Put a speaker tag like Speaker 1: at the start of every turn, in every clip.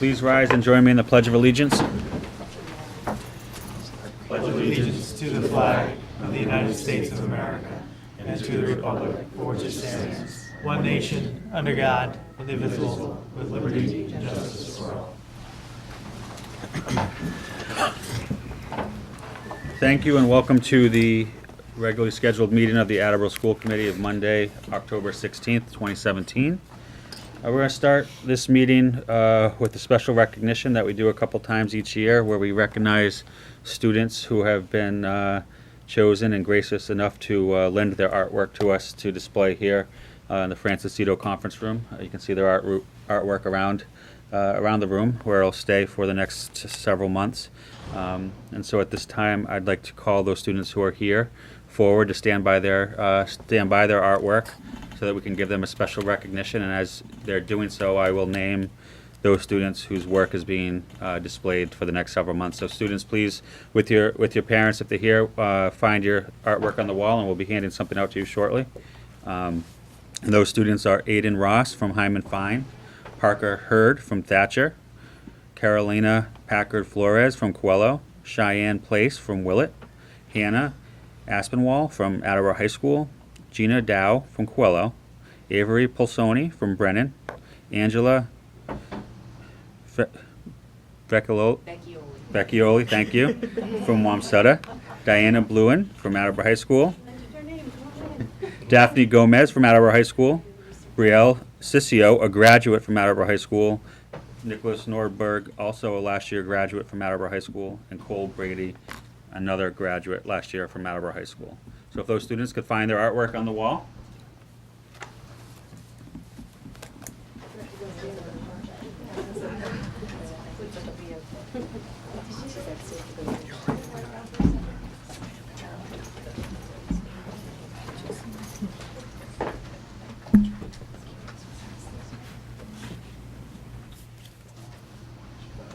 Speaker 1: Please rise and join me in the Pledge of Allegiance.
Speaker 2: Pledge allegiance to the flag of the United States of America and to the republic for which it stands, one nation, under God, indivisible, with liberty and justice for all.
Speaker 1: Thank you and welcome to the regularly scheduled meeting of the Attleboro School Committee of Monday, October 16th, 2017. We're going to start this meeting with a special recognition that we do a couple times each year, where we recognize students who have been chosen and gracious enough to lend their artwork to us to display here in the Francis Cito Conference Room. You can see their artwork around the room, where it'll stay for the next several months. And so at this time, I'd like to call those students who are here forward to stand by their artwork, so that we can give them a special recognition. And as they're doing so, I will name those students whose work is being displayed for the next several months. So students, please, with your parents, if they're here, find your artwork on the wall, and we'll be handing something out to you shortly. And those students are Aiden Ross from Hyman Fine, Parker Hurd from Thatcher, Carolina Packard Flores from Coelho, Cheyenne Place from Willett, Hannah Aspinwall from Attleboro High School, Gina Dow from Coelho, Avery Pulsoni from Brennan, Angela Vecchioli, thank you, from Wamsutta, Diana Bluen from Attleboro High School, Daphne Gomez from Attleboro High School, Brielle Sissio, a graduate from Attleboro High School, Nicholas Nordberg, also a last year graduate from Attleboro High School, and Cole Brady, another graduate last year from Attleboro High School. So if those students could find their artwork on the wall.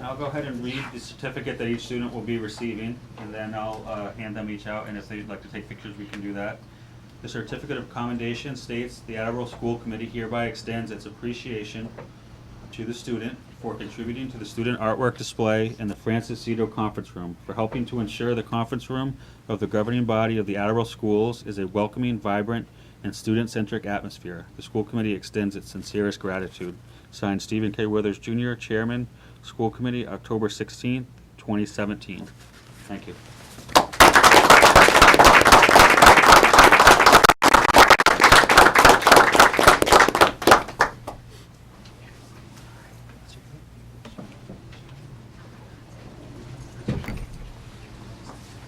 Speaker 1: I'll go ahead and read the certificate that each student will be receiving, and then I'll hand them each out, and if they'd like to take pictures, we can do that. The certificate of commendation states the Attleboro School Committee hereby extends its appreciation to the student for contributing to the student artwork display in the Francis Cito Conference Room, for helping to ensure the conference room of the governing body of the Attleboro schools is a welcoming, vibrant, and student-centric atmosphere. The school committee extends its sincerest gratitude. Signed, Stephen K. Withers, Jr., Chairman, School Committee, October 16th, 2017. Thank you.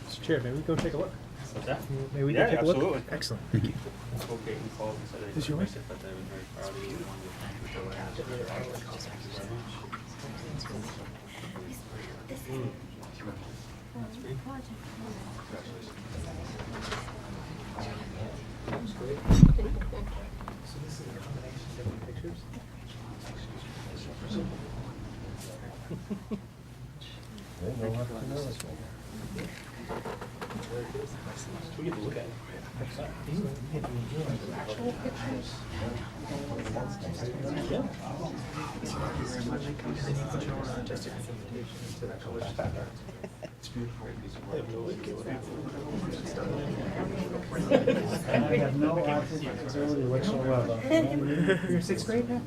Speaker 3: Mr. Chair, may we go take a look?
Speaker 1: What's that?
Speaker 3: May we
Speaker 1: Yeah,
Speaker 3: go take a
Speaker 1: absolutely.
Speaker 3: look? Excellent, thank you.
Speaker 1: Okay, you called and said
Speaker 3: Is yours?
Speaker 1: but they were very proud of you and wanted to thank you for that. Thank you very much.
Speaker 3: So this is a combination of different pictures? We get to look at it. Actual pictures? Yeah. It's beautiful.
Speaker 4: I have no ability whatsoever.
Speaker 3: You're sixth grade now?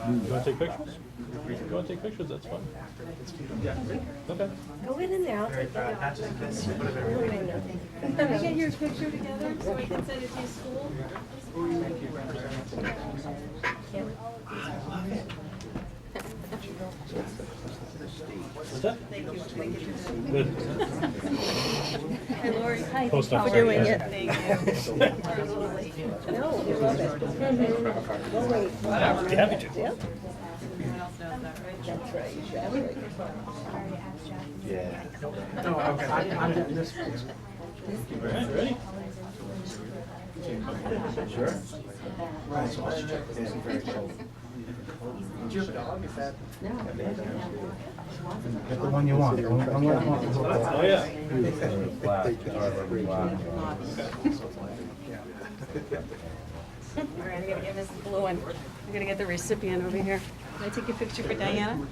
Speaker 3: You want to take pictures? You want to take pictures? That's fine. Okay.
Speaker 5: Go in there, I'll take it.
Speaker 2: Patches of this, put it
Speaker 5: Can
Speaker 2: everywhere.
Speaker 5: we get your picture together so we can send it to your school?
Speaker 3: What's that?
Speaker 5: Thank you. Thank you.
Speaker 3: Good.
Speaker 5: Hi, Lori. Hi.
Speaker 3: Post
Speaker 5: Thank
Speaker 3: office.
Speaker 5: you for doing it. Thank you. No, we love it. Well, wait.
Speaker 3: Be happy to.
Speaker 5: Yep. Everyone else knows that, right? That's right. That's right.
Speaker 4: Yeah.
Speaker 2: No, I'm doing this.
Speaker 3: All right, ready?
Speaker 4: Sure. Right, so let's check this. Very cool.
Speaker 2: Do you have a dog? Is that?
Speaker 4: Get the one you want. The one you want.
Speaker 3: Oh, yeah.
Speaker 5: All right, I gotta get Mrs. Blue one. I'm gonna get the recipient over here. Can I take a picture for Diana?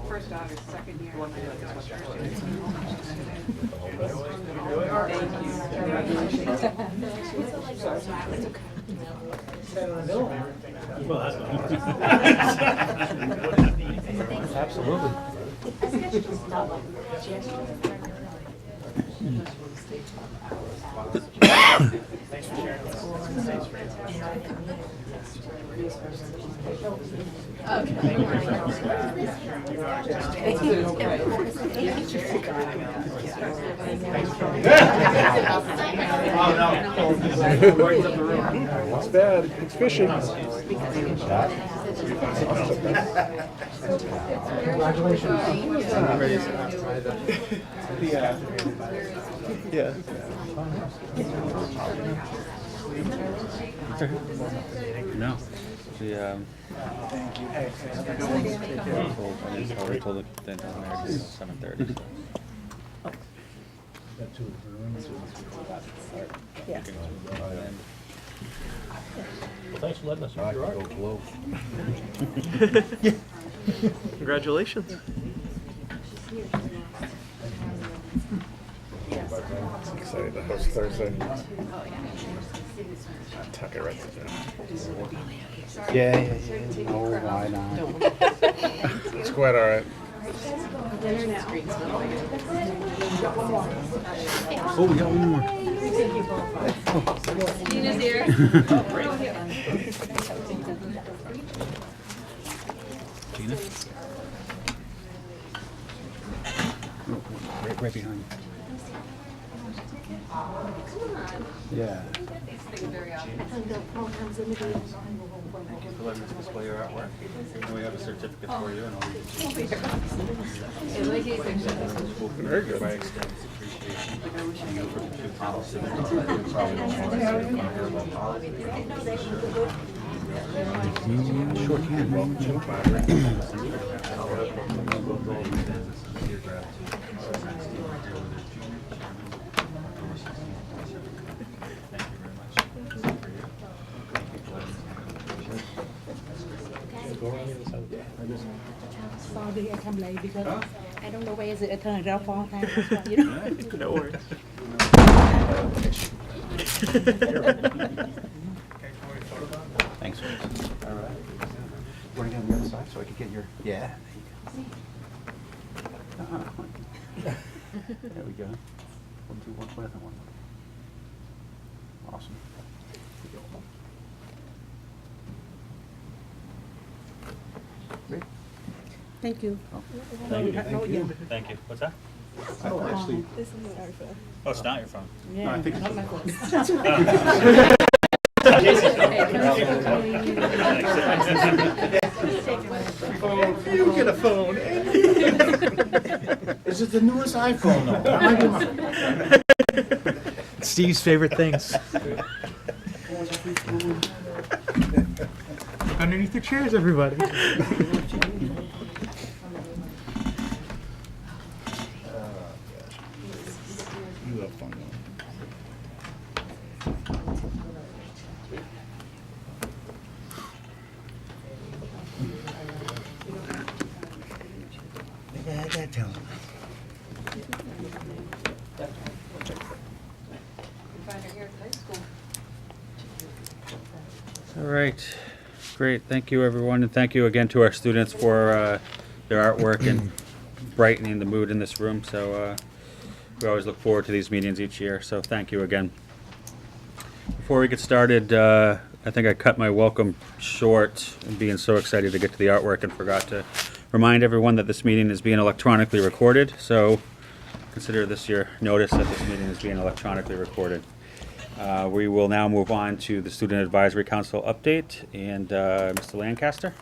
Speaker 6: First daughter, second year.
Speaker 3: Absolutely.
Speaker 7: It's bad. It's fishing. Yeah.
Speaker 1: No. The we told the dental nurse it's 7:30.
Speaker 5: Yeah.
Speaker 3: Well, thanks for letting us use your art.
Speaker 7: Congratulations. Excited to host Thursday. Tuck it right there.
Speaker 8: Yeah. Oh, why not?
Speaker 7: It's quite all right.
Speaker 1: Oh, we got one more.
Speaker 5: Gina's here.
Speaker 1: Gina? Right behind.
Speaker 8: Yeah.
Speaker 1: Thank you for letting us display your artwork. And we have a certificate for you and all you
Speaker 7: Very good.
Speaker 1: by extends appreciation to you for the two policies.
Speaker 8: Shorthand.
Speaker 5: Sorry, I come late because I don't know where is it. I turned it off all the time. That's why, you know.
Speaker 7: No worries.
Speaker 8: Thanks. All right. Want to get on the other side so I can get your, yeah. There we go. 1, 2, 1, pleasant one. Awesome. Great.
Speaker 5: Thank you.
Speaker 1: Thank you.
Speaker 5: Thank you.
Speaker 1: Thank you. What's that?
Speaker 8: Oh, actually,
Speaker 5: This is not our phone.
Speaker 1: Oh, it's not your phone.
Speaker 5: Yeah,
Speaker 8: I think
Speaker 5: not my
Speaker 7: You get a phone.
Speaker 8: Is it the newest iPhone though? That might be mine.
Speaker 2: Steve's favorite things. Underneath the chairs, everybody.
Speaker 8: You have fun.
Speaker 1: All right, great. Thank you, everyone, and thank you again to our students for their artwork and brightening the mood in this room. So we always look forward to these meetings each year. So thank you again. Before before we get started, I think I cut my welcome short, being so excited to get to the artwork, and forgot to remind everyone that this meeting is being electronically recorded. So consider this your notice that this meeting is being electronically recorded. We will now move on to the Student Advisory Council update, and Mr. Lancaster.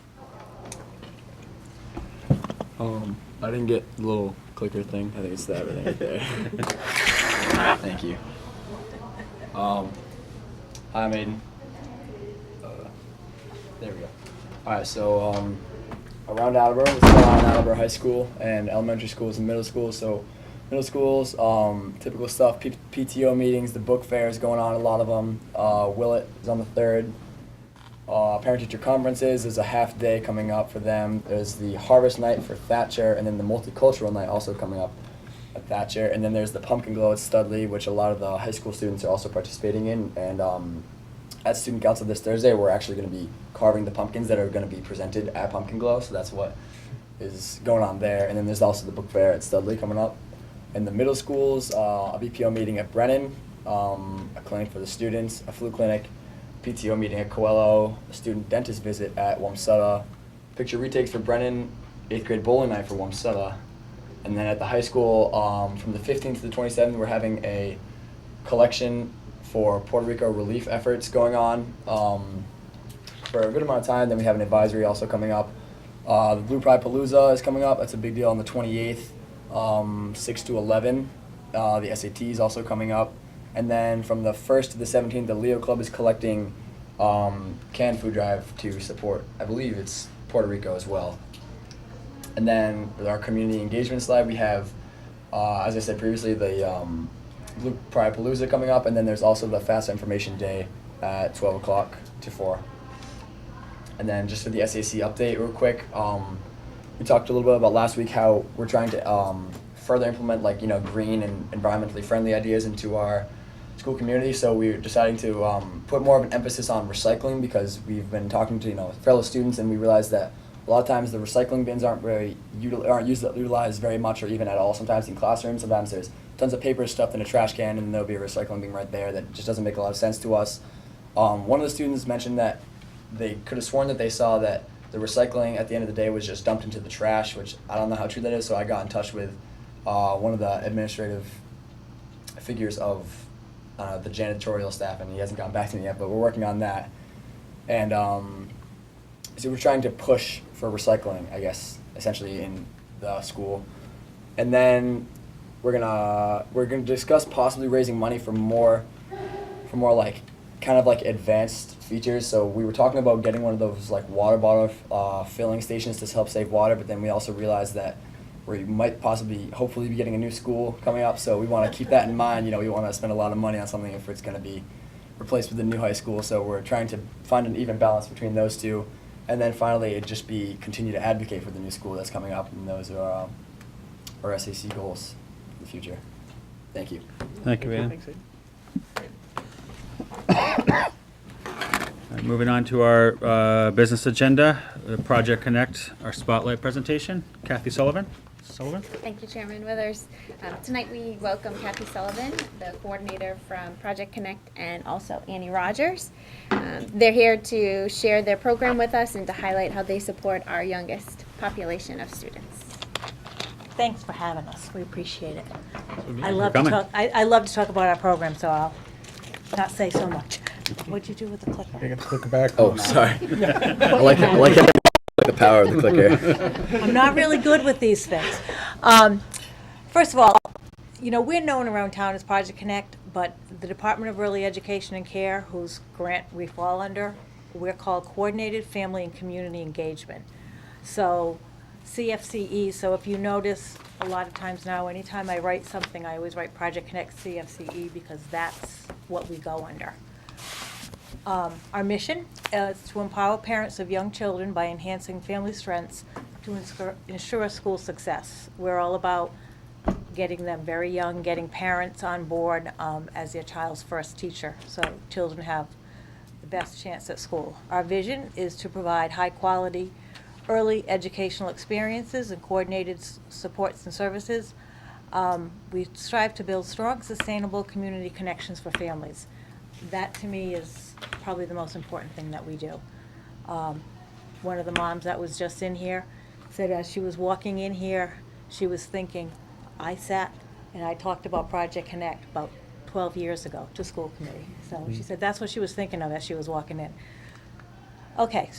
Speaker 9: I didn't get the little clicker thing. I think it's that right there. Thank you. Hi, Maiden. There we go. All right, so around Attleboro, what's going on in Attleboro High School and elementary schools and middle schools. So middle schools, typical stuff, PTO meetings, the book fair is going on, a lot of them. Willett is on the 3rd. Parent-teacher conferences, there's a half day coming up for them. There's the Harvest Night for Thatcher, and then the Multicultural Night also coming up at Thatcher. And then there's the Pumpkin Glow at Studley, which a lot of the high school students are also participating in. And at Student Council this Thursday, we're actually going to be carving the pumpkins that are going to be presented at Pumpkin Glow, so that's what is going on there. And then there's also the book fair at Studley coming up. In the middle schools, a BPO meeting at Brennan, a clinic for the students, a flu clinic, PTO meeting at Coelho, a student dentist visit at Wamsutta, picture retakes for Brennan, 8th grade bowling night for Wamsutta. And then at the high school, from the 15th to the 27th, we're having a collection for Puerto Rico relief efforts going on for a good amount of time. Then we have an advisory also coming up. The Blue Pride Palooza is coming up. That's a big deal on the 28th, 6 to 11. The SAT is also coming up. And then from the 1st to the 17th, the Leo Club is collecting canned food drive to support, I believe it's Puerto Rico as well. And then with our community engagement slide, we have, as I said previously, the Blue Pride Palooza coming up, and then there's also the FAFSA Information Day at 12 o'clock to 4. And then just for the SAC update real quick, we talked a little bit about last week how we're trying to further implement green and environmentally friendly ideas into our school community. So we're deciding to put more of an emphasis on recycling, because we've been talking to fellow students, and we realized that a lot of times the recycling bins aren't utilized very much or even at all. Sometimes in classrooms, sometimes there's tons of paper stuffed in a trash can, and there'll be a recycling bin right there that just doesn't make a lot of sense to us. One of the students mentioned that they could have sworn that they saw that the recycling at the end of the day was just dumped into the trash, which I don't know how true that is. So I got in touch with one of the administrative figures of the janitorial staff, and he hasn't gotten back to me yet, but we're working on that. And so we're trying to push for recycling, I guess, essentially in the school. And then we're gonna discuss possibly raising money for more kind of advanced features. So we were talking about getting one of those water bottle filling stations to help save water, but then we also realized that we might hopefully be getting a new school coming up, so we want to keep that in mind. We want to spend a lot of money on something if it's going to be replaced with a new high school, so we're trying to find an even balance between those two. And then finally, it'd just be continue to advocate for the new school that's coming up, and those are our SAC goals in the future. Thank you.
Speaker 1: Thank you, Ian.
Speaker 3: Thanks, Aiden.
Speaker 1: All right, moving on to our business agenda, Project Connect, our spotlight presentation. Kathy Sullivan.
Speaker 10: Thank you, Chairman Withers. Tonight we welcome Kathy Sullivan, the coordinator from Project Connect, and also Annie Rogers. They're here to share their program with us and to highlight how they support our youngest population of students.
Speaker 5: Thanks for having us. We appreciate it.
Speaker 1: Thanks
Speaker 5: I
Speaker 1: for
Speaker 5: love to
Speaker 1: coming.
Speaker 5: talk. I love to talk about our program, so I'll not say so much. What'd you do with the clicker?
Speaker 7: You get to click it back.
Speaker 9: Oh, sorry. I like the power of the clicker.
Speaker 5: I'm not really good with these things. First of all, we're known around town as Project Connect, but the Department of Early Education and Care, whose grant we fall under, we're called Coordinated Family and Community Engagement. So CFCE, so if you notice, a lot of times now, anytime I write something, I always write Project Connect CFCE, because that's what we go under. Our mission is to empower parents of young children by enhancing family strengths to ensure school success. We're all about getting them very young, getting parents on board as their child's first teacher, so children have the best chance at school. Our vision is to provide high-quality early educational experiences and coordinated supports and services. We strive to build strong, sustainable community connections for families. that to me is probably the most important thing that we do. One of the moms that was just in here said as she was walking in here, she was thinking, I sat and I talked about Project Connect about 12 years ago to school committee. So she said that's what she was thinking of as she was walking in. Okay,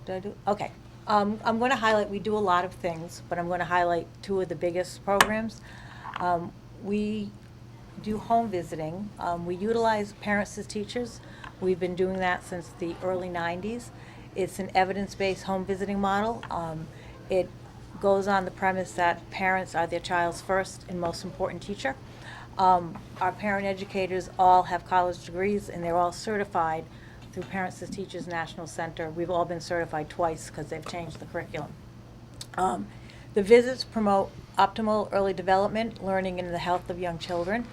Speaker 5: did I do? Okay. I'm going to highlight, we do a lot of things, but I'm going to highlight two of the biggest programs. We do home visiting. We utilize parents as teachers. We've been doing that since the early 90s. It's an evidence-based home visiting model. It goes on the premise that parents are their child's first and most important teacher. Our parent educators all have college degrees, and they're all certified through Parents as Teachers National Center. We've all been certified twice because they've changed the curriculum. The visits promote optimal early development, learning, and the health of young children.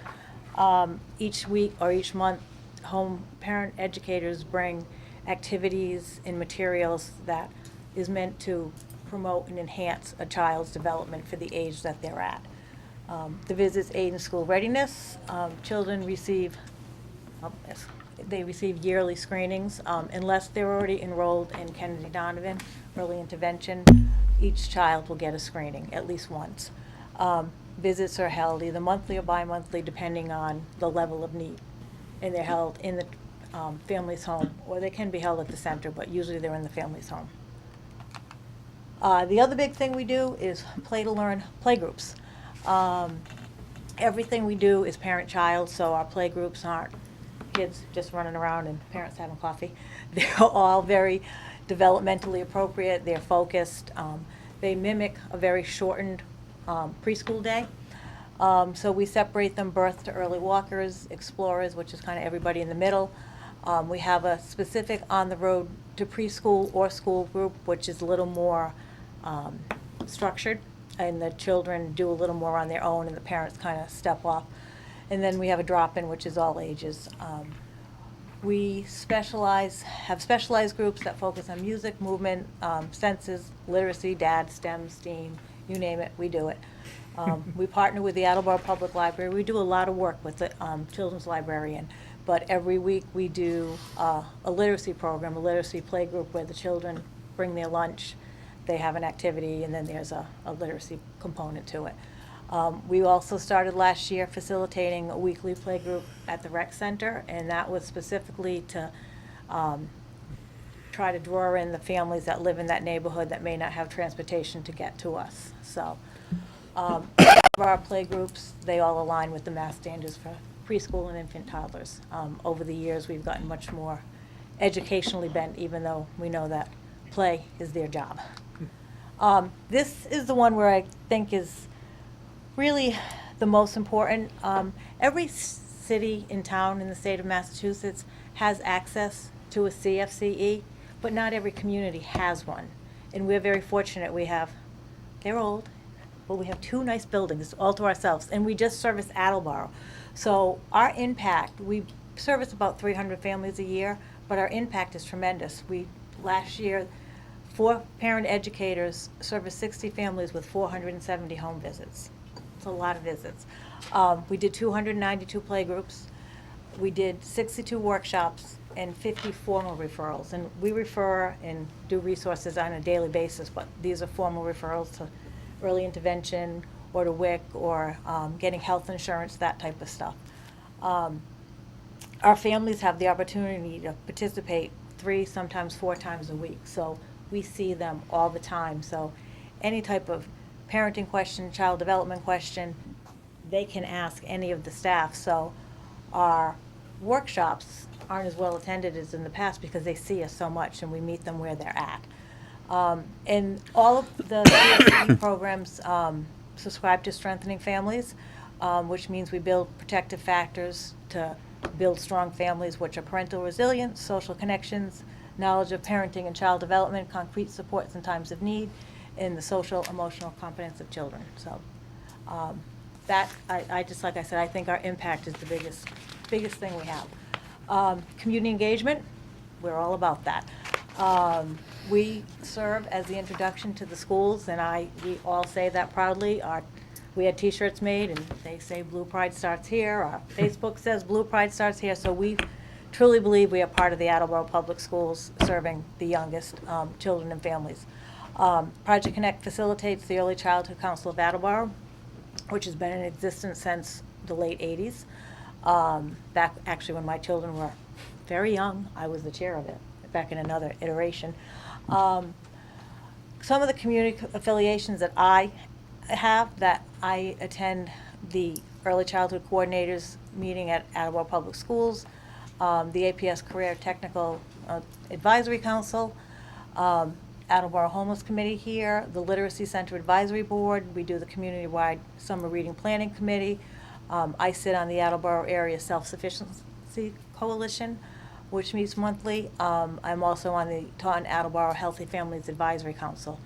Speaker 5: Each week or each month, home parent educators bring activities and materials that is meant to promote and enhance a child's development for the age that they're at. The visits aid in school readiness. Children receive, they receive yearly screenings. Unless they're already enrolled in Kennedy Donovan early intervention, each child will get a screening at least once. Visits are held either monthly or bi-monthly depending on the level of need. And they're held in the family's home, or they can be held at the center, but usually they're in the family's home. The other big thing we do is play to learn playgroups. Everything we do is parent-child, so our playgroups aren't kids just running around and parents having coffee. They're all very developmentally appropriate. They're focused. They mimic a very shortened preschool day. So we separate them birth to early walkers, explorers, which is kind of everybody in the middle. We have a specific on the road to preschool or school group, which is a little more structured, and the children do a little more on their own and the parents kind of step off. And then we have a drop-in, which is all ages. We have specialized groups that focus on music, movement, senses, literacy, DAD, STEM, STEAM, you name it, we do it. We partner with the Attleboro Public Library. We do a lot of work with the children's librarian, but every week we do a literacy program, a literacy play group where the children bring their lunch, they have an activity, and then there's a literacy component to it. We also started last year facilitating a weekly play group at the rec center, and that was specifically to try to draw in the families that live in that neighborhood that may not have transportation to get to us. So our play groups, they all align with the Mass standards for preschool and infant toddlers. Over the years, we've gotten much more educationally bent, even though we know that play is their job. This is the one where I think is really the most important. Every city and town in the state of Massachusetts has access to a CFCE, but not every community has one. And we're very fortunate. They're old, but we have two nice buildings all to ourselves, and we just service Attleboro. So our impact, we service about 300 families a year, but our impact is tremendous. Last year, 4 parent educators serviced 60 families with 470 home visits. It's a lot of visits. We did 292 play groups. We did 62 workshops and 50 formal referrals. And we refer and do resources on a daily basis, but these are formal referrals to early intervention or to WIC or getting health insurance, that type of stuff. Our families have the opportunity to participate 3, sometimes 4 times a week. So we see them all the time. So any type of parenting question, child development question, they can ask any of the staff. So our workshops aren't as well attended as in the past because they see us so much and we meet them where they're at. And all of the CSE programs subscribe to strengthening families, which means we build protective factors to build strong families, which are parental resilience, social connections, knowledge of parenting and child development, concrete supports in times of need, and the social emotional competence of children. So I just, like I said, I think our impact is the biggest thing we have. Community engagement, we're all about that. We serve as the introduction to the schools, and we all say that proudly. Our we had T-shirts made, and they say Blue Pride starts here. Our Facebook says Blue Pride starts here. So we truly believe we are part of the Attleboro Public Schools, serving the youngest children and families. Project Connect facilitates the Early Childhood Council of Attleboro, which has been in existence since the late 80s. Back actually when my children were very young, I was the chair of it, back in another iteration. Some of the community affiliations that I have, that I attend the Early Childhood Coordinators meeting at Attleboro Public Schools, the APS Career Technical Advisory Council, Attleboro Homeless Committee here, the Literacy Center Advisory Board. We do the community-wide Summer Reading Planning Committee. I sit on the Attleboro Area Self-Sufficiency Coalition, which meets monthly. I'm also on the Taunton Attleboro Healthy Families Advisory Council.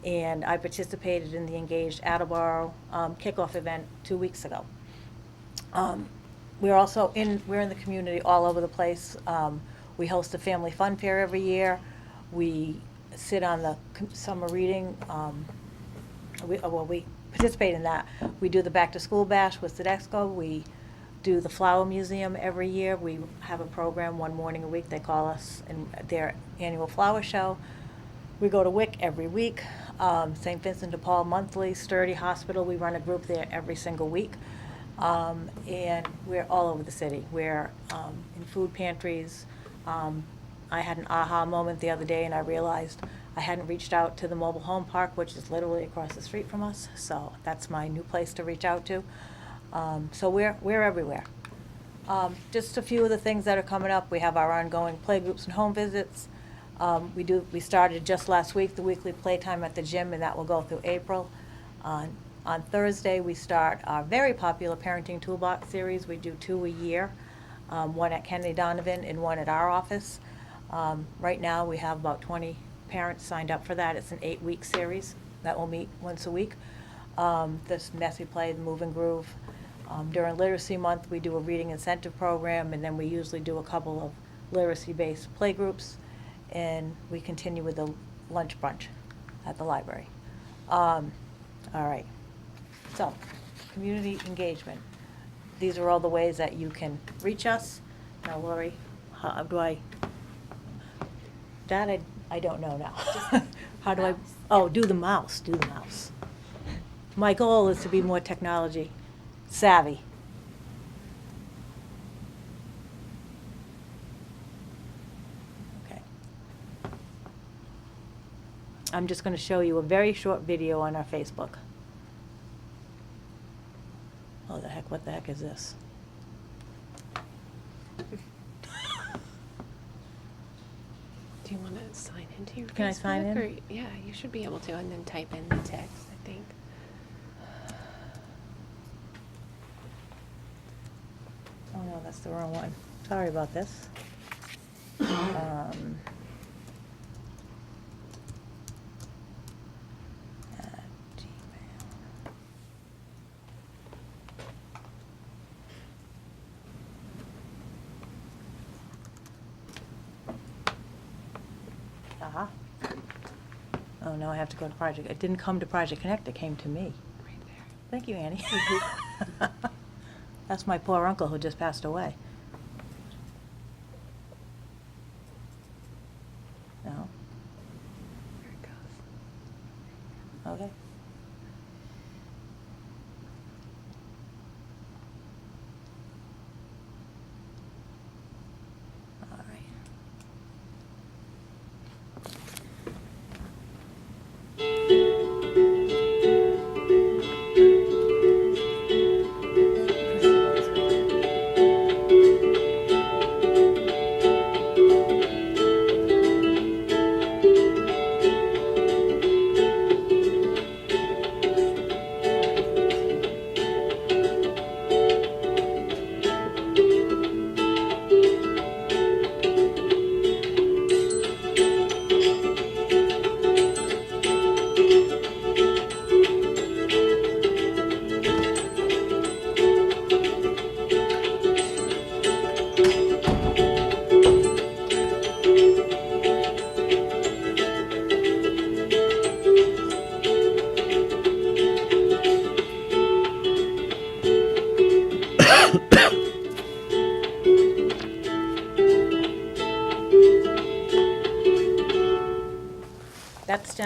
Speaker 5: And I participated in the Engaged Attleboro kickoff event 2 weeks ago. We're also we're in the community all over the place. We host a family fun fair every year. We sit on the summer reading. We participate in that. We do the back to school bash with Sodexo. We do the Flower Museum every year. We have a program one morning a week. They call us in their annual flower show. We go to WIC every week. St. Vincent de Paul monthly, Sturdy Hospital. We run a group there every single week. And we're all over the city. We're in food pantries. I had an aha moment the other day, and I realized I hadn't reached out to the mobile home park, which is literally across the street from us. So that's my new place to reach out to. So we're everywhere. Just a few of the things that are coming up. We have our ongoing playgroups and home visits. We started just last week the weekly playtime at the gym, and that will go through April. On Thursday, we start our very popular Parenting Toolbox series. We do 2 a year, one at Kennedy Donovan and one at our office. Right now, we have about 20 parents signed up for that. It's an 8-week series that will meet once a week. This Messy Play, the Move and Groove. During Literacy Month, we do a reading incentive program, and then we usually do a couple of literacy-based play groups, and we continue with the lunch brunch at the library. All right. So, community engagement. These are all the ways that you can reach us. Now, Lori, how do I? That I don't know now. How do I? Oh, do the mouse. Do the mouse. My goal is to be more technology savvy. Okay. I'm just going to show you a very short video on our Facebook. Oh, the heck, what the heck is this?
Speaker 4: Do you want to sign into your
Speaker 5: Can I sign
Speaker 4: Facebook,
Speaker 5: in?
Speaker 4: or- yeah, you should be able to, and then type in the text, I think.
Speaker 5: Oh, no, that's the wrong one. Sorry about this. At Gmail. Aha. Oh, no, I have to go to Project. It didn't come to Project Connect, it came to me.
Speaker 4: Right there.
Speaker 5: Thank you, Annie. That's my poor uncle who just passed away. No?
Speaker 4: There it goes.
Speaker 5: Okay. All right.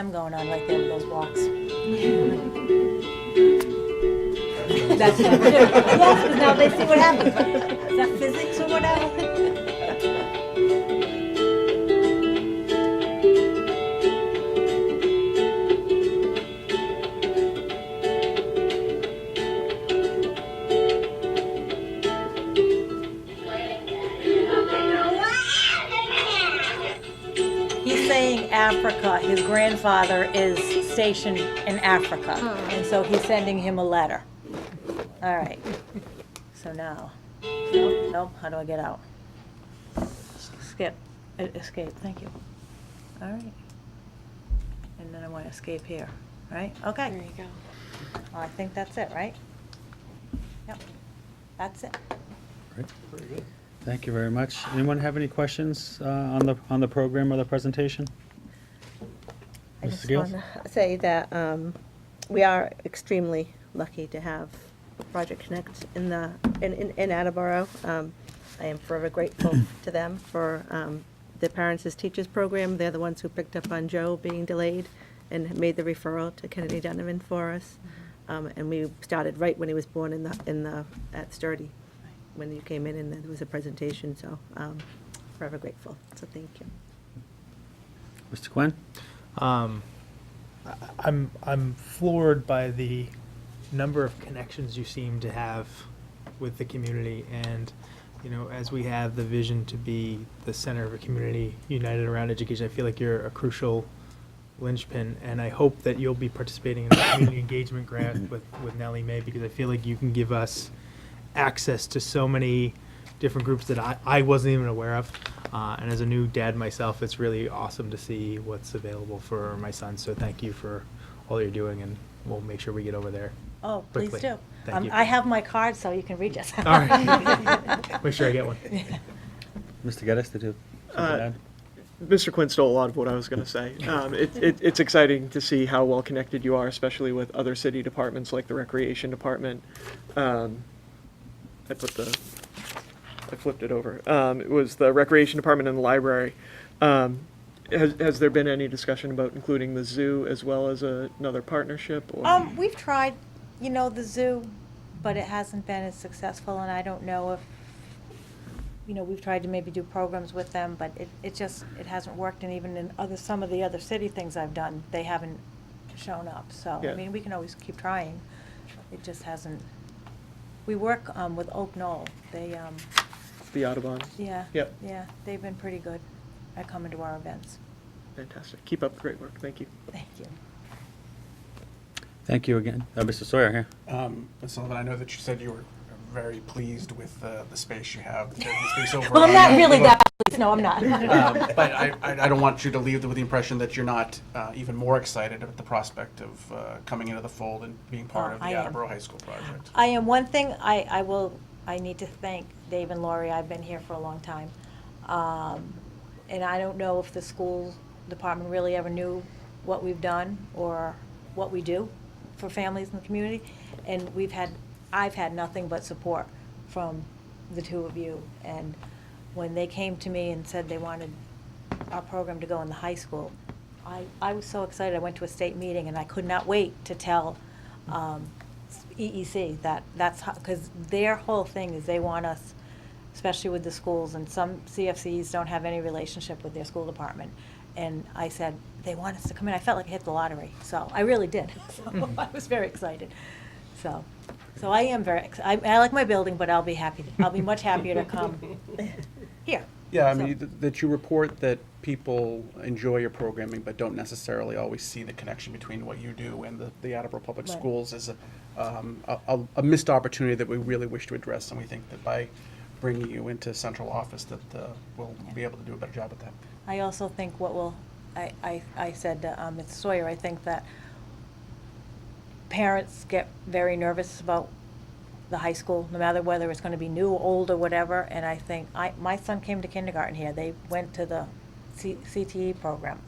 Speaker 5: STEM going on right there with those blocks. That's STEM too. Yes, because now they see what happens. Is that physics or whatever? He's saying Africa. His grandfather is stationed in Africa, and so he's sending him a letter. All right. So now, nope. How do I get out? Skip. Escape. Thank you. All right. And then I want to escape here. Right? Okay.
Speaker 10: There you go.
Speaker 5: Well, I think that's it, right? Yep. That's it.
Speaker 1: Great. Thank you very much. Anyone have any questions on the program or the presentation?
Speaker 4: I
Speaker 1: Mrs.
Speaker 4: just
Speaker 1: Gales?
Speaker 4: want to say that we are extremely lucky to have Project Connect in Attleboro. I am forever grateful to them for the Parents as Teachers program. They're the ones who picked up on Joe being delayed and made the referral to Kennedy Donovan for us. And we started right when he was born at Sturdy, when you came in and there was a presentation. So forever grateful. So thank you.
Speaker 1: Mr. Quinn?
Speaker 2: I'm floored by the number of connections you seem to have with the community, and as we have the vision to be the center of a community united around education, I feel like you're a crucial linchpin, and I hope that you'll be participating in the community engagement grant with Nellie Mae, because I feel like you can give us access to so many different groups that I wasn't even aware of. And as a new dad myself, it's really awesome to see what's available for my son. So thank you for all you're doing, and we'll make sure we get over there.
Speaker 5: Oh, please
Speaker 2: quickly.
Speaker 5: do.
Speaker 2: Thank you.
Speaker 5: I have my card, so you can reach us.
Speaker 2: All right. Make sure I get one.
Speaker 1: Mr. Geddes, did you have something to add?
Speaker 11: Mr. Quinn stole a lot of what I was going to say. It's exciting to see how well connected you are, especially with other city departments like the Recreation Department. I flipped it over. It was the Recreation Department and the library. Has there been any discussion about including the zoo as well as another partnership? Or?
Speaker 5: We've tried, the zoo, but it hasn't been as successful, and I don't know if, we've tried to maybe do programs with them, but it hasn't worked, and even in some of the other city things I've done, they haven't shown up. So,
Speaker 11: Yeah.
Speaker 5: we can always keep trying. It just hasn't. We work with Oak Knoll. They,
Speaker 11: The Audubon.
Speaker 5: yeah.
Speaker 11: Yep.
Speaker 5: Yeah, they've been pretty good at coming to our events.
Speaker 11: Fantastic. Keep up the great work. Thank you.
Speaker 5: Thank you.
Speaker 1: Thank you again. Mr. Sawyer here.
Speaker 8: Ms. Sullivan, I know that you said you were very pleased with the space you have, the space overall.
Speaker 5: Well, I'm not really that pleased. No, I'm not.
Speaker 8: But I don't want you to leave with the impression that you're not even more excited at the prospect of coming into the fold and being part of the
Speaker 5: I am.
Speaker 8: Attleboro High School project.
Speaker 5: I am. One thing I need to thank Dave and Lori. I've been here for a long time. And I don't know if the school department really ever knew what we've done or what we do for families in the community. And I've had nothing but support from the two of you. And when they came to me and said they wanted our program to go in the high school, I was so excited. I went to a state meeting and I could not wait to tell EEC that's because their whole thing is they want us, especially with the schools, and some CFCs don't have any relationship with their school department. And I said, they want us to come in. I felt like I hit the lottery, so I really did. So I was very excited. So I am very excited. I like my building, but I'll be much happier to come here.
Speaker 8: Yeah, I
Speaker 5: So-
Speaker 8: mean, that you report that people enjoy your programming but don't necessarily always see the connection between what you do and the Attleboro Public
Speaker 5: Right.
Speaker 8: Schools is a missed opportunity that we really wish to address, and we think that by bringing you into central office that we'll be able to do a better job at that.
Speaker 5: I also think I said to Ms. Sawyer, I think that parents get very nervous about the high school, no matter whether it's going to be new, old, or whatever. And I think my son came to kindergarten here. They went to the CTE program.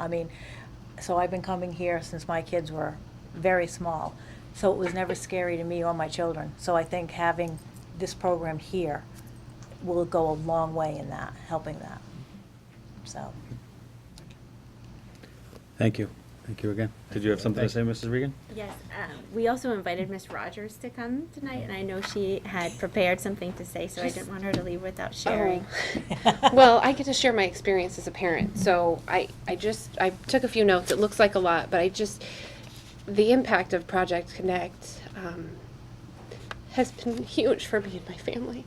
Speaker 5: So I've been coming here since my kids were very small. So it was never scary to me or my children. So I think having this program here will go a long way in that, helping that. So.
Speaker 1: Thank you. Thank you again. Did you have something to say, Mrs. Regan?
Speaker 10: Yes, we also invited Miss Rogers to come tonight, and I know she had prepared something to say, so I didn't want her to leave without sharing.
Speaker 12: Well, I get to share my experience as a parent, so I took a few notes. It looks like a lot, but the impact of Project Connect has been huge for me and my family.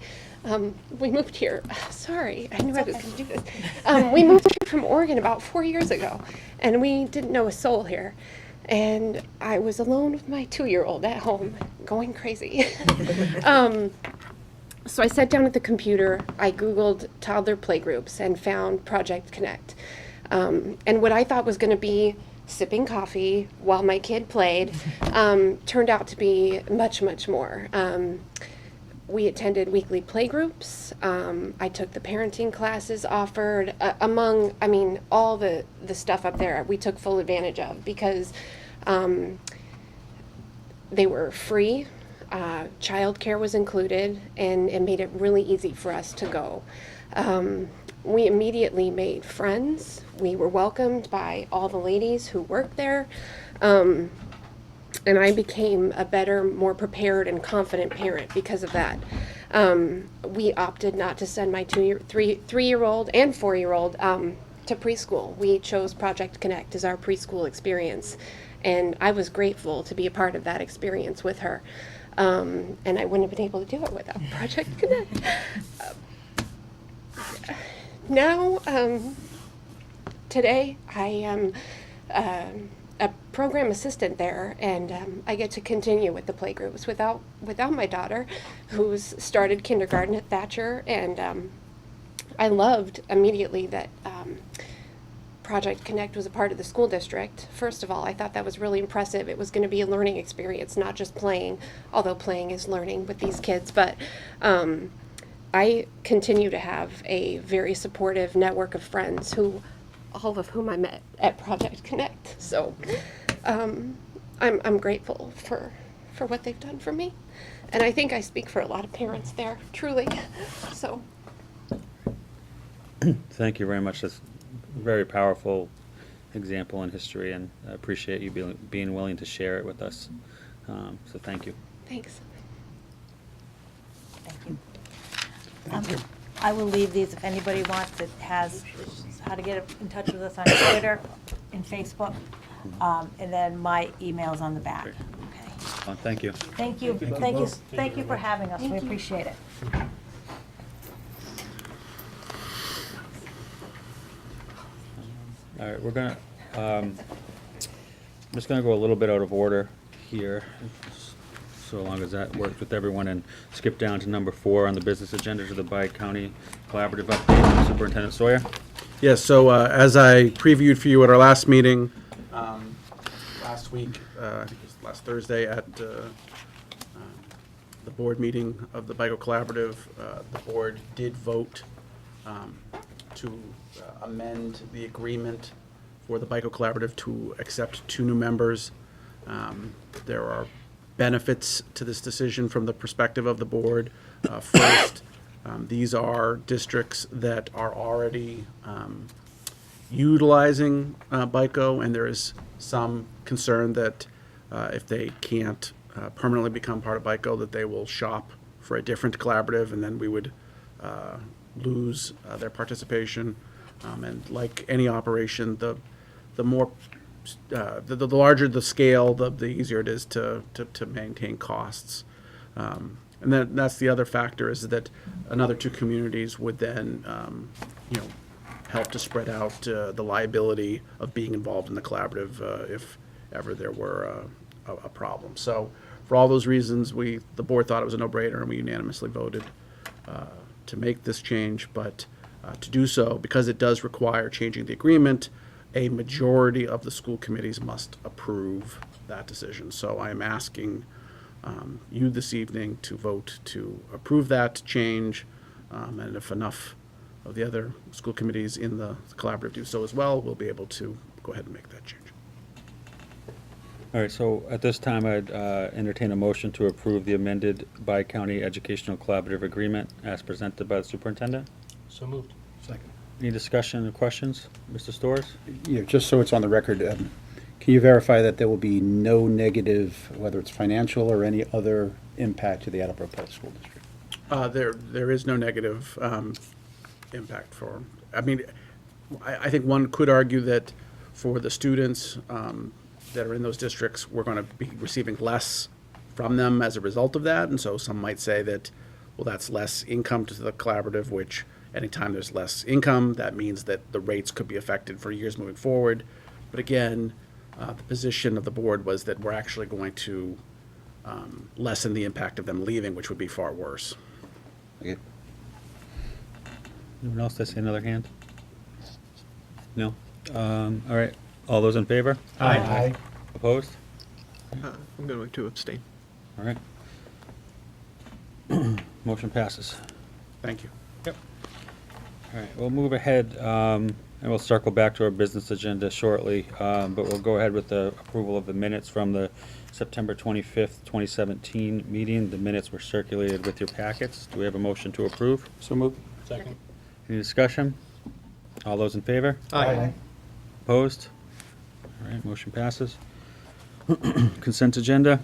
Speaker 12: We moved here. Sorry, I knew I was going to do this. We moved here from Oregon about 4 years ago, and we didn't know a soul here. And I was alone with my 2-year-old at home, going crazy. So I sat down at the computer, I Googled toddler playgroups and found Project Connect. And what I thought was going to be sipping coffee while my kid played turned out to be much, much more. We attended weekly playgroups. I took the parenting classes offered, all the stuff up there we took full advantage of because they were free. Childcare was included, and it made it really easy for us to go. We immediately made friends. We were welcomed by all the ladies who worked there. And I became a better, more prepared and confident parent because of that. We opted not to send my 3-year-old and 4-year-old to preschool. We chose Project Connect as our preschool experience. And I was grateful to be a part of that experience with her. And I wouldn't have been able to do it without Project Connect. Now, today, I am a program assistant there, and I get to continue with the playgroups without my daughter, who's started kindergarten at Thatcher, and I loved immediately that Project Connect was a part of the school district. First of all, I thought that was really impressive. It was going to be a learning experience, not just playing, although playing is learning with these kids, but I continue to have a very supportive network of friends all of whom I met at Project Connect. So I'm grateful for what they've done for me. And I think I speak for a lot of parents there, truly. So.
Speaker 1: Thank you very much. That's a very powerful example in history, and I appreciate you being willing to share it with us. So thank you.
Speaker 12: Thanks.
Speaker 5: Thank you. I will leave these if anybody wants, has how to get in touch with us on Twitter and Facebook, and then my email's on the back.
Speaker 1: Great.
Speaker 5: Okay.
Speaker 1: Thank you.
Speaker 5: Thank you. Thank you for having us. We appreciate it.
Speaker 1: All right, I'm just gonna go a little bit out of order here, so long as that works with everyone, and skip down to number 4 on the business agenda to the Bi-County Collaborative Update. Superintendent Sawyer?
Speaker 8: Yes, so as I previewed for you at our last meeting, last week, I think it was last Thursday at the board meeting of the BICO Collaborative, the board did vote to amend the agreement for the BICO Collaborative to accept 2 new members. There are benefits to this decision from the perspective of the board. First, these are districts that are already utilizing BICO, and there is some concern that if they can't permanently become part of BICO, that they will shop for a different collaborative, and then we would lose their participation. And like any operation, the larger the scale, the easier it is to maintain costs. And then that's the other factor, is that another 2 communities would then, help to spread out the liability of being involved in the collaborative if ever there were a problem. So for all those reasons, the board thought it was a no-brainer, and we unanimously voted to make this change. But to do so, because it does require changing the agreement, a majority of the school committees must approve that decision. So I am asking you this evening to vote to approve that change, and if enough of the other school committees in the collaborative do so as well, we'll be able to go ahead and make that change.
Speaker 1: All right, so at this time, I'd entertain a motion to approve the amended Bi-County Educational Collaborative Agreement as presented by the superintendent.
Speaker 3: So moved. Second.
Speaker 1: Any discussion or questions? Mr. Storrs?
Speaker 13: Yeah, just so it's on the record, Can you verify that there will be no negative, whether it's financial or any other impact to the Attleboro Public School District?
Speaker 8: There is no negative impact for, I mean, I think one could argue that for the students that are in those districts, we're going to be receiving less from them as a result of that. And so some might say that, well, that's less income to the collaborative, which anytime there's less income, that means that the rates could be affected for years moving forward. But again, the position of the board was that we're actually going to lessen the impact of them leaving, which would be far worse.
Speaker 1: Okay. Anyone else that see another hand? No? All right. All those in favor?
Speaker 2: Aye.
Speaker 1: Opposed?
Speaker 11: I'm going to abstain.
Speaker 1: All right. Motion passes.
Speaker 8: Thank you.
Speaker 1: Yep. All right, we'll move ahead, and we'll circle back to our business agenda shortly, but we'll go ahead with the approval of the minutes from the September 25th, 2017 meeting. The minutes were circulated with your packets. Do we have a motion to approve?
Speaker 13: So moved.
Speaker 3: Second.
Speaker 1: Any discussion? All those in favor?
Speaker 2: Aye.
Speaker 1: Opposed? All right, motion passes. Consent agenda.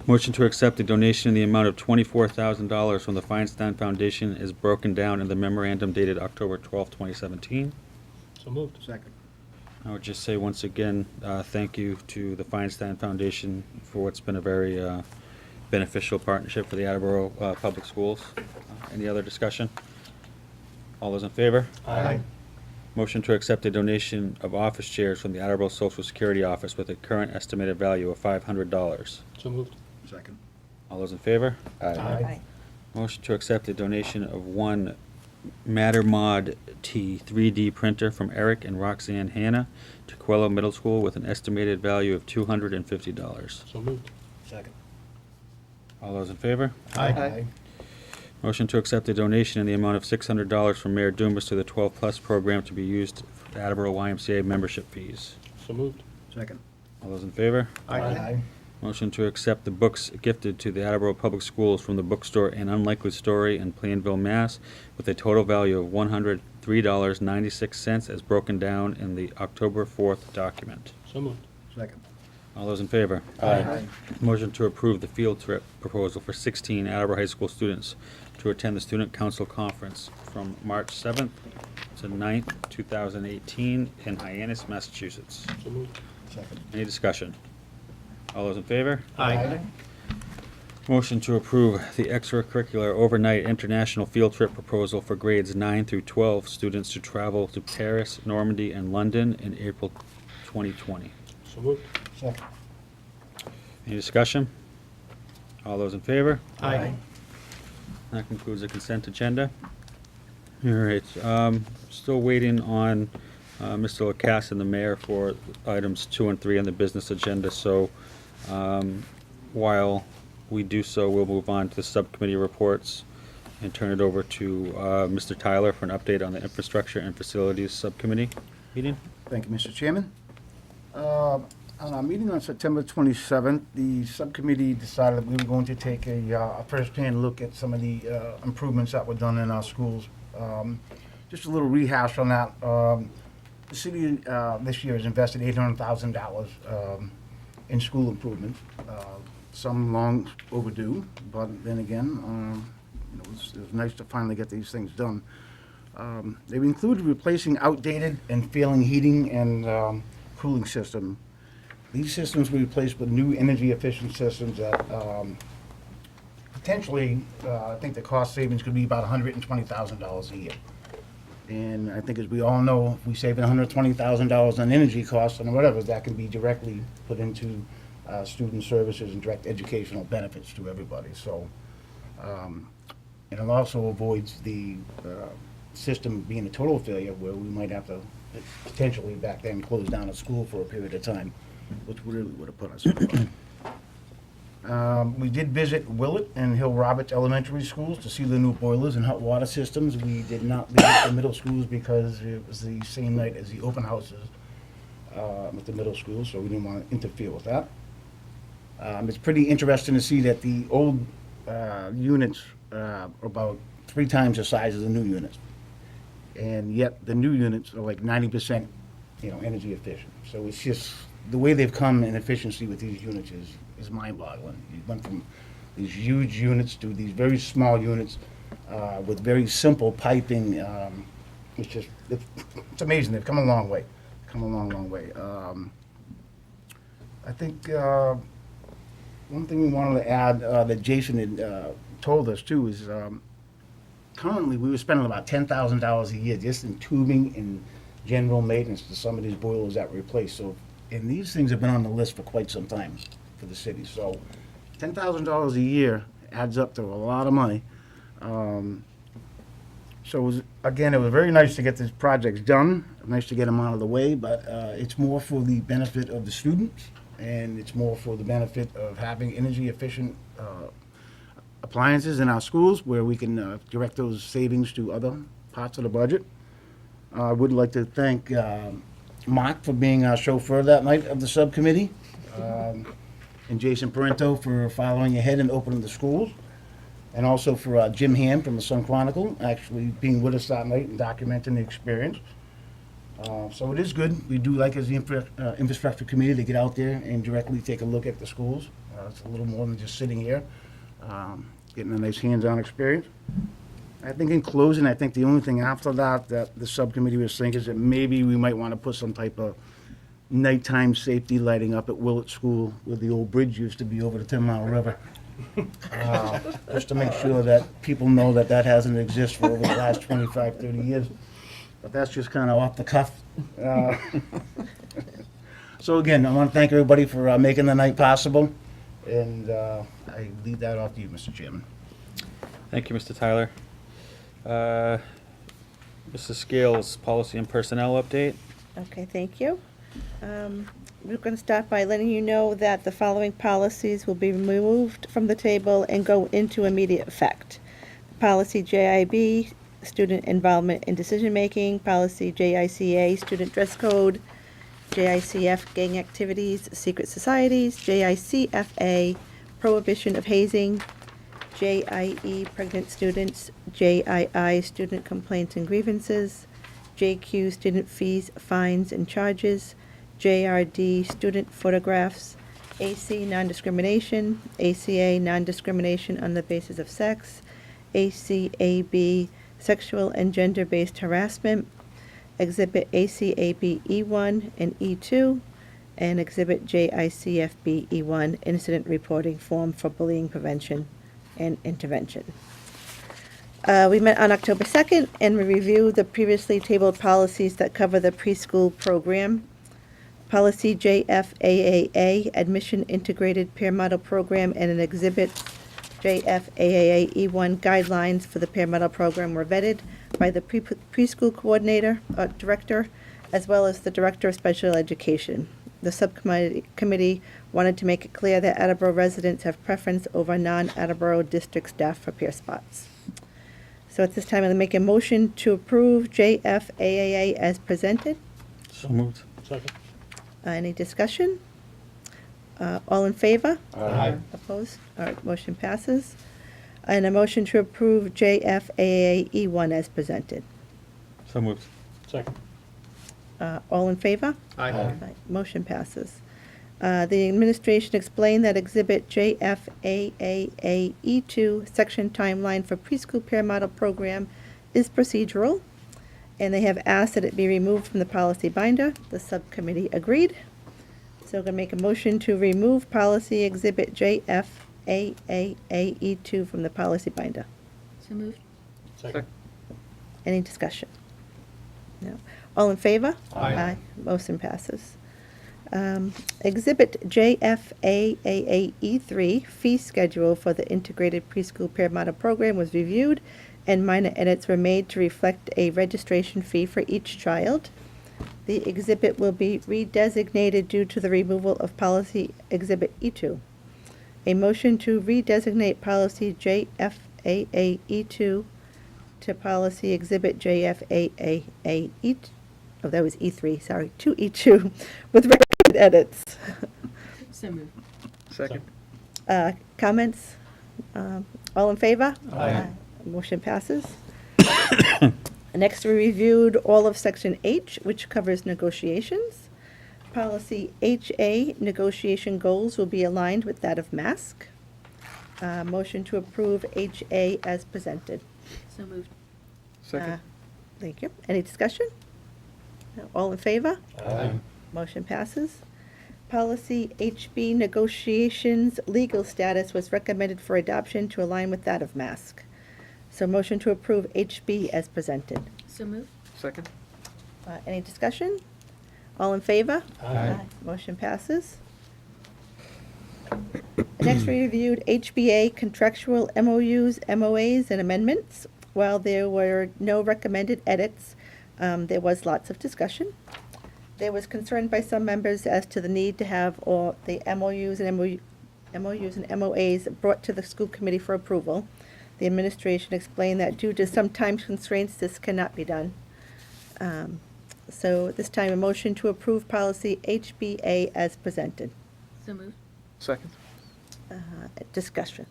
Speaker 1: Motion to accept a donation in the amount of $24,000 from the Feinstein Foundation is broken down in the memorandum dated October 12th, 2017.
Speaker 3: So moved.
Speaker 13: Second.
Speaker 1: I would just say once again, thank you to the Feinstein Foundation for what's been a very beneficial partnership for the Attleboro Public Schools. Any other discussion? All those in favor?
Speaker 2: Aye.
Speaker 1: Motion to accept a donation of office chairs from the Attleboro Social Security Office with a current estimated value of $500.
Speaker 3: So moved.
Speaker 13: Second.
Speaker 1: All those in favor?
Speaker 2: Aye.
Speaker 1: Motion to accept a donation of one Mattermod T 3D printer from Eric and Roxanne Hanna to Coelho Middle School with an estimated value of $250.
Speaker 3: So moved.
Speaker 13: Second.
Speaker 1: All those in favor?
Speaker 2: Aye.
Speaker 1: Motion to accept a donation in the amount of $600 from Mayor Dumas to the 12 Plus program to be used for Attleboro YMCA membership fees.
Speaker 3: So moved.
Speaker 13: Second.
Speaker 1: All those in favor?
Speaker 2: Aye.
Speaker 1: Motion to accept the books gifted to the Attleboro Public Schools from the bookstore An Unlikely Story in Plainville, Mass. with a total value of $103.96 as broken down in the October 4th document.
Speaker 3: So moved.
Speaker 13: Second.
Speaker 1: All those in favor?
Speaker 2: Aye.
Speaker 1: Motion to approve the field trip proposal for 16 Attleboro High School students to attend the Student Council Conference from March 7th to 9th, 2018 in Hyannis, Massachusetts.
Speaker 3: So moved.
Speaker 13: Second.
Speaker 1: Any discussion? All those in favor?
Speaker 2: Aye.
Speaker 1: Motion to approve the extracurricular overnight international field trip proposal for grades 9 through 12 students to travel to Paris, Normandy, and London in April 2020.
Speaker 3: So moved.
Speaker 13: Second.
Speaker 1: Any discussion? All those in favor?
Speaker 2: Aye.
Speaker 1: That concludes the consent agenda. All right, still waiting on Mr. Lacasse and the mayor for items 2 and 3 on the business agenda, so while we do so, we'll move on to the subcommittee reports and turn it over to Mr. Tyler for an update on the infrastructure and facilities subcommittee meeting.
Speaker 14: Thank you, Mr. Chairman. On our meeting on September 27th, the subcommittee decided that we were going to take a first-hand look at some of the improvements that were done in our schools. Just a little rehash on that. The city this year has invested $800,000 in school improvements. Some long overdue, but then again, it was nice to finally get these things done. They've included replacing outdated and failing heating and cooling system. These systems were replaced with new energy-efficient systems that potentially, I think the cost savings could be about $120,000 a year. And I think, as we all know, if we save $120,000 on energy costs and whatever, that can be directly put into student services and direct educational benefits to everybody. So, and it also avoids the system being a total failure where we might have to potentially back then close down a school for a period of time, which really would have put us in a bind. We did visit Willett and Hill Roberts Elementary Schools to see the new boilers and hot water systems. We did not visit the middle schools because it was the same night as the open houses with the middle schools, so we didn't want to interfere with that. It's pretty interesting to see that the old units are about 3 times the size of the new units. And yet the new units are like 90% energy efficient. So it's just, the way they've come in efficiency with these units is mind-boggling. You went from these huge units to these very small units with very simple piping. It's amazing. They've come a long way. Long way. I think one thing we wanted to add that Jason had told us too is currently we were spending about $10,000 a year just in tubing and general maintenance to some of these boilers that were replaced. So, and these things have been on the list for quite some time for the city. So $10,000 a year adds up to a lot of money. So it was very nice to get these projects done, nice to get them out of the way, but it's more for the benefit of the students, and it's more for the benefit of having energy efficient appliances in our schools where we can direct those savings to other parts of the budget. I would like to thank Mark for being our chauffeur that night of the subcommittee, and Jason Parento for following ahead and opening the schools, and also for Jim Ham from the Sun Chronicle actually being with us that night and documenting the experience. So it is good. We do like as the infrastructure committee to get out there and directly take a look at the schools. It's a little more than just sitting here, getting a nice hands-on experience. I think in closing, I think the only thing after that the subcommittee was thinking is that maybe we might want to put some type of nighttime safety lighting up at Willett School where the old bridge used to be over the 10 Mile River. Just to make sure that people know that that hasn't existed for over the last 25, 30 years. But that's just kind of off the cuff. So again, I want to thank everybody for making the night possible, and I leave that off to you, Mr. Chairman.
Speaker 1: Thank you, Mr. Tyler. Mrs. Scales, policy and personnel update.
Speaker 4: Okay, thank you. We're going to start by letting you know that the following policies will be removed from the table and go into immediate effect. Policy JIB, student involvement in decision-making. Policy JICA, student dress code. JICF, gang activities, secret societies. JICFA, prohibition of hazing. JIE, pregnant students. JII, student complaints and grievances. JQ, student fees, fines, and charges. JRD, student photographs. AC, non-discrimination. ACA, non-discrimination on the basis of sex. ACAB, sexual and gender-based harassment. Exhibit ACAB E1 and E2, and Exhibit JICFB E1, incident reporting form for bullying prevention and intervention. We met on October 2nd, and we reviewed the previously tabled policies that cover the preschool program. Policy JFAAA, Admission Integrated Peer Model Program, and an Exhibit JFAAA E1 guidelines for the peer model program were vetted by the preschool coordinator, director, as well as the director of special education. The subcommittee wanted to make it clear that Attleboro residents have preference over non-Attleboro district staff for peer spots. So at this time, I'm going to make a motion to approve JFAAA as presented.
Speaker 1: So moved.
Speaker 3: Second.
Speaker 4: Any discussion? All in favor?
Speaker 7: Aye.
Speaker 4: Opposed? All right, motion passes. And a motion to approve JFAA E1 as presented.
Speaker 1: So moved.
Speaker 3: Second.
Speaker 4: All in favor?
Speaker 8: Aye.
Speaker 4: Aye. Motion passes. The administration explained that Exhibit JFAAA E2 section timeline for preschool peer model program is procedural, and they have asked that it be removed from the policy binder. The subcommittee agreed. So I'm going to make a motion to remove policy Exhibit JFAAA E2 from the policy binder.
Speaker 10: So moved.
Speaker 3: Second.
Speaker 4: Any discussion? No. All in favor?
Speaker 3: Aye.
Speaker 4: Motion passes. Exhibit JFAAA E3, fee schedule for the integrated preschool peer model program was reviewed, and minor edits were made to reflect a registration fee for each child. The exhibit will be redesignated due to the removal of policy Exhibit E2. A motion to redesignate policy JFAA E2 to policy Exhibit JFAAA E2. Oh, that was E3, sorry, to E2 with recommended edits.
Speaker 6: So moved.
Speaker 11: Second.
Speaker 4: Comments? All in favor?
Speaker 3: Aye.
Speaker 4: Motion passes. Next, we reviewed all of Section H, which covers negotiations. Policy HA, negotiation goals will be aligned with that of MASC. Motion to approve HA as presented.
Speaker 6: So moved.
Speaker 11: Second.
Speaker 4: Thank you. Any discussion? No. All in favor?
Speaker 3: Aye.
Speaker 4: Motion passes. Policy HB, negotiations legal status was recommended for adoption to align with that of MASC. So motion to approve HB as presented.
Speaker 6: So moved.
Speaker 11: Second.
Speaker 4: Any discussion? All in favor?
Speaker 3: Aye.
Speaker 4: Motion passes. Next, we reviewed HBA contractual MOUs, MOAs, and amendments. While there were no recommended edits, there was lots of discussion. There was concern by some members as to the need to have all the MOUs and MOAs brought to the school committee for approval. The administration explained that due to some time constraints, this cannot be done. So at this time, a motion to approve policy HBA as presented.
Speaker 6: So moved.
Speaker 11: Second.
Speaker 4: Discussion.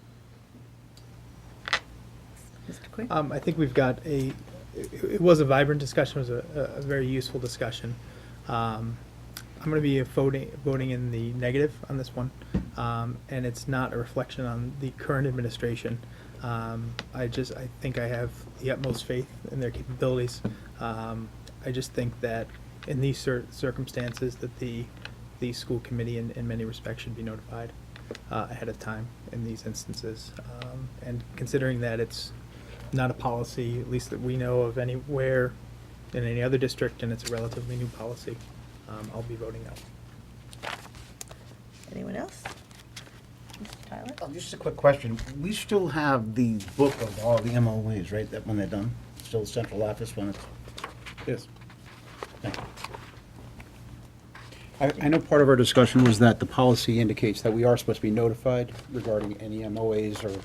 Speaker 4: Mr. Quinn?
Speaker 2: I think we've got it was a vibrant discussion, it was a very useful discussion. I'm going to be voting in the negative on this one, and it's not a reflection on the current administration. I think I have the utmost faith in their capabilities. I just think that in these circumstances that the school committee in many respects should be notified ahead of time in these instances. And considering that it's not a policy, at least that we know of anywhere in any other district, and it's a relatively new policy, I'll be voting no.
Speaker 4: Anyone else? Mr. Tyler?
Speaker 14: Just a quick question. We still have the book of all the MOAs, right, that when they're done? Still central office when it's...
Speaker 13: Yes.
Speaker 14: Thank you.
Speaker 13: I know part of our discussion was that the policy indicates that we are supposed to be notified regarding any MOAs or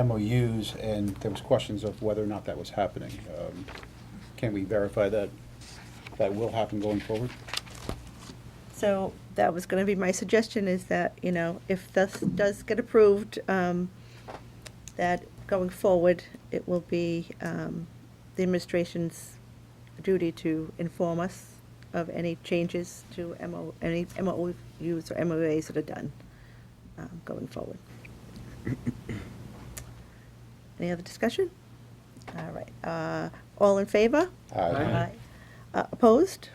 Speaker 13: MOUs, and there was questions of whether or not that was happening. Can we verify that that will happen going forward?
Speaker 4: So that was going to be my suggestion, is that, if this does get approved, that going forward, it will be the administration's duty to inform us of any changes to any MOUs or MOAs that are done going forward. Any other discussion? All right. All in favor?
Speaker 13: Aye.
Speaker 4: Opposed?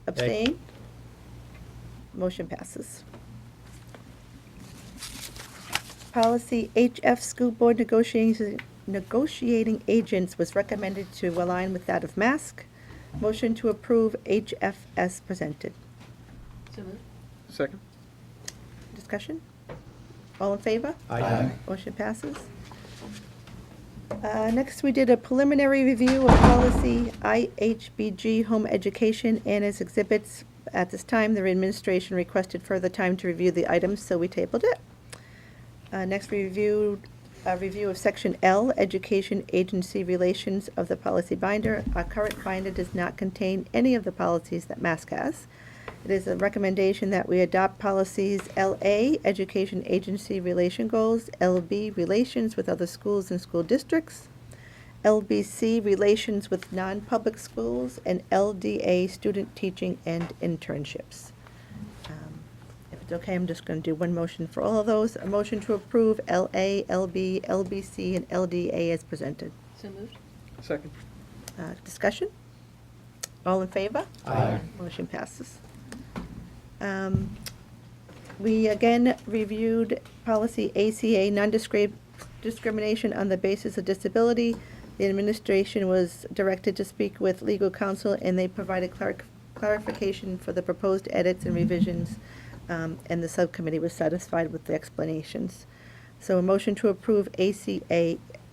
Speaker 4: Abstained? Motion passes. Policy HF, school board negotiating agents was recommended to align with that of MASC. Motion to approve HF as presented.
Speaker 6: So moved.
Speaker 11: Second.
Speaker 4: Discussion? All in favor?
Speaker 2: Aye.
Speaker 4: Motion passes. Next, we did a preliminary review of policy IHBG, home education, and its exhibits. At this time, the administration requested further time to review the items, so we tabled it. Next, we reviewed a review of Section L, Education Agency Relations of the policy binder. Our current binder does not contain any of the policies that MASC has. It is a recommendation that we adopt policies LA, Education Agency Relation Goals, LB, Relations with other schools and school districts, LBC, Relations with non-public schools, and LDA, Student Teaching and Internships. If it's okay, I'm just going to do one motion for all of those. A motion to approve LA, LB, LBC, and LDA as presented.
Speaker 6: So moved.
Speaker 11: Second.
Speaker 4: Discussion? All in favor?
Speaker 2: Aye.
Speaker 4: Motion passes. We again reviewed policy ACA, non-discrimination on the basis of disability. The administration was directed to speak with legal counsel, and they provided clarification for the proposed edits and revisions, and the subcommittee was satisfied with the explanations. So a motion to approve ACE